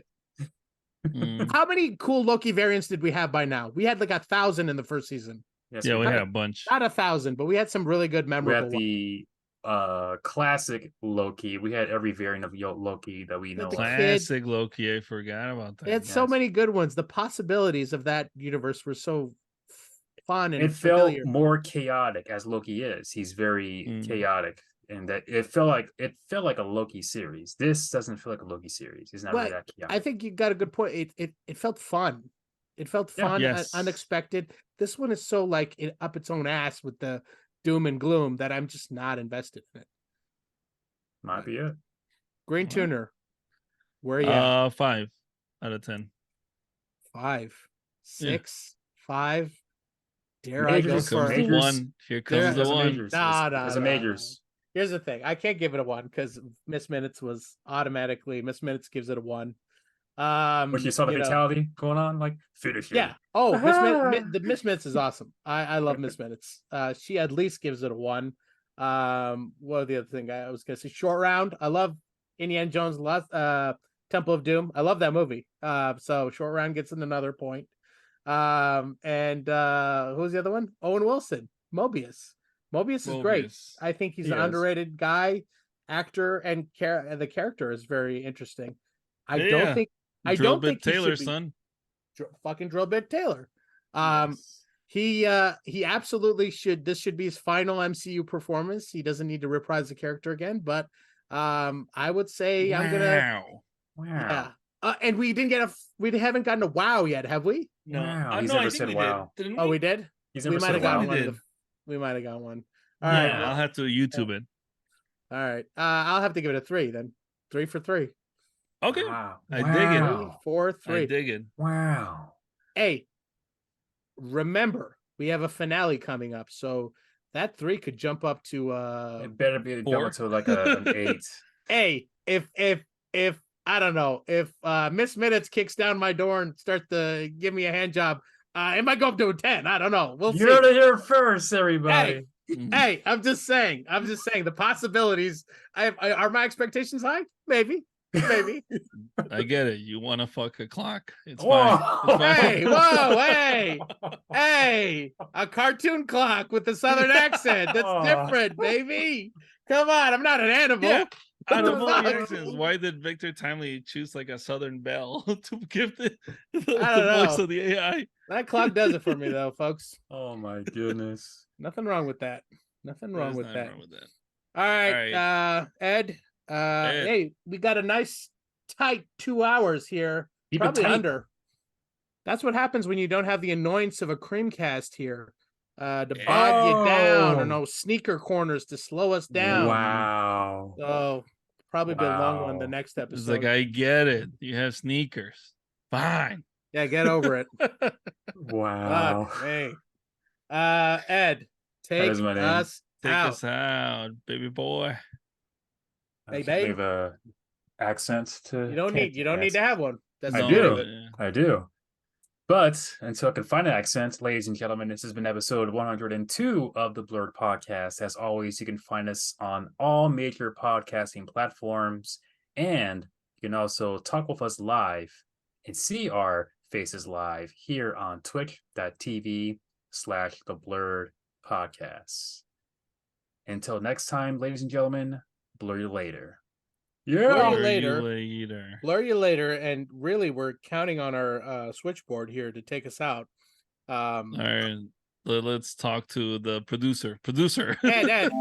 Mm. How many cool Loki variants did we have by now? We had like 1,000 in the first season. Yes, we had a bunch. Not 1,000, but we had some really good memorable. We had the classic Loki. We had every variant of Loki that we know. Classic Loki. I forgot about that. They had so many good ones. The possibilities of that universe were so fun and it familiar. felt more chaotic as Loki is. He's very chaotic. And that it felt like a Loki series. This doesn't feel like a Loki series. It's not really that chaotic. I think you got a good point. It felt fun. It felt fun, unexpected. This one is so like up its own ass with the doom and gloom that I'm just not invested in it. Might be it. Green Tuner, where are you at? 5 out of 10. 5, 6, 5. Dare Majors, I go for Majors. 1? Here comes the 1. Majors. No, Majors. Here's the thing. I can't give it a 1 because Miss Minutes was automatically. Miss Minutes gives it a 1. But you saw the fatality going on, like finish it. Yeah. Oh, the Miss Minutes is awesome. I love Miss Minutes. She at least gives it a 1. What was the other thing I was gonna say? Short Round. I love Indiana Jones. Temple of Doom. I love that movie. So Short Round gets in another point. And who's the other one? Owen Wilson. Mobius is great. I think he's an underrated guy, actor, and the character is very interesting. I don't think Taylor, son. Fucking Drill Bit Taylor. He absolutely should. This should be his final MCU performance. He doesn't need to reprise the character again. But I would say I'm gonna. Wow. Yeah. And we haven't gotten a wow yet, have we? No. He's never said wow. Oh, we did. We might have gotten one. We might have got one. All right. Well, I'll have to YouTube it. All right. I'll have to give it a 3 then. 3 for 3. Okay. Wow. I dig it. 3 for 3. I dig it. Wow. Hey, remember, we have a finale coming up, so that 3 could jump up to it better be going to like an 8. Hey, if I don't know, if Miss Minutes kicks down my door and starts to give me a hand job, it might go up to a 10. I don't know. We'll see. You heard it here first, everybody. Hey, I'm just saying the possibilities. Are my expectations high? Maybe. I get it. You want to fuck a clock? It's fine. Hey, hey, a cartoon clock with a southern accent. That's different, baby. Come on, I'm not an animal. Yeah. Out of all the accents, why did Victor Timely choose like a Southern Belle to give the voice of the AI? That clock does it for me, though, folks. Oh my goodness. Nothing wrong with that. Nothing wrong with that. All right. Ed. Hey, we got a nice tight 2 hours here. Probably under. That's what happens when you don't have the annoyance of a Creamcast here. To bog you down, or no sneaker corners to slow us down. Wow. So probably be a long one the next episode. It's like, I get it. You have sneakers. Fine. Yeah, get over it. Wow. Hey. Ed, take us out, baby boy. Hey, babe. Leave a accent to. You don't need to have one. I do. But until I can find an accent, ladies and gentlemen, this has been episode 102 of the Blrd podcast. As always, you can find us on all major podcasting platforms, and you can also talk with us live and see our faces live here on twitch.tv/the Blrd podcast. Until next time, ladies and gentlemen, blur you later. Yeah. Blur you later. Blur you later. And really, we're counting on our switchboard here to take us out. All right. Let's talk to the producer. Ed.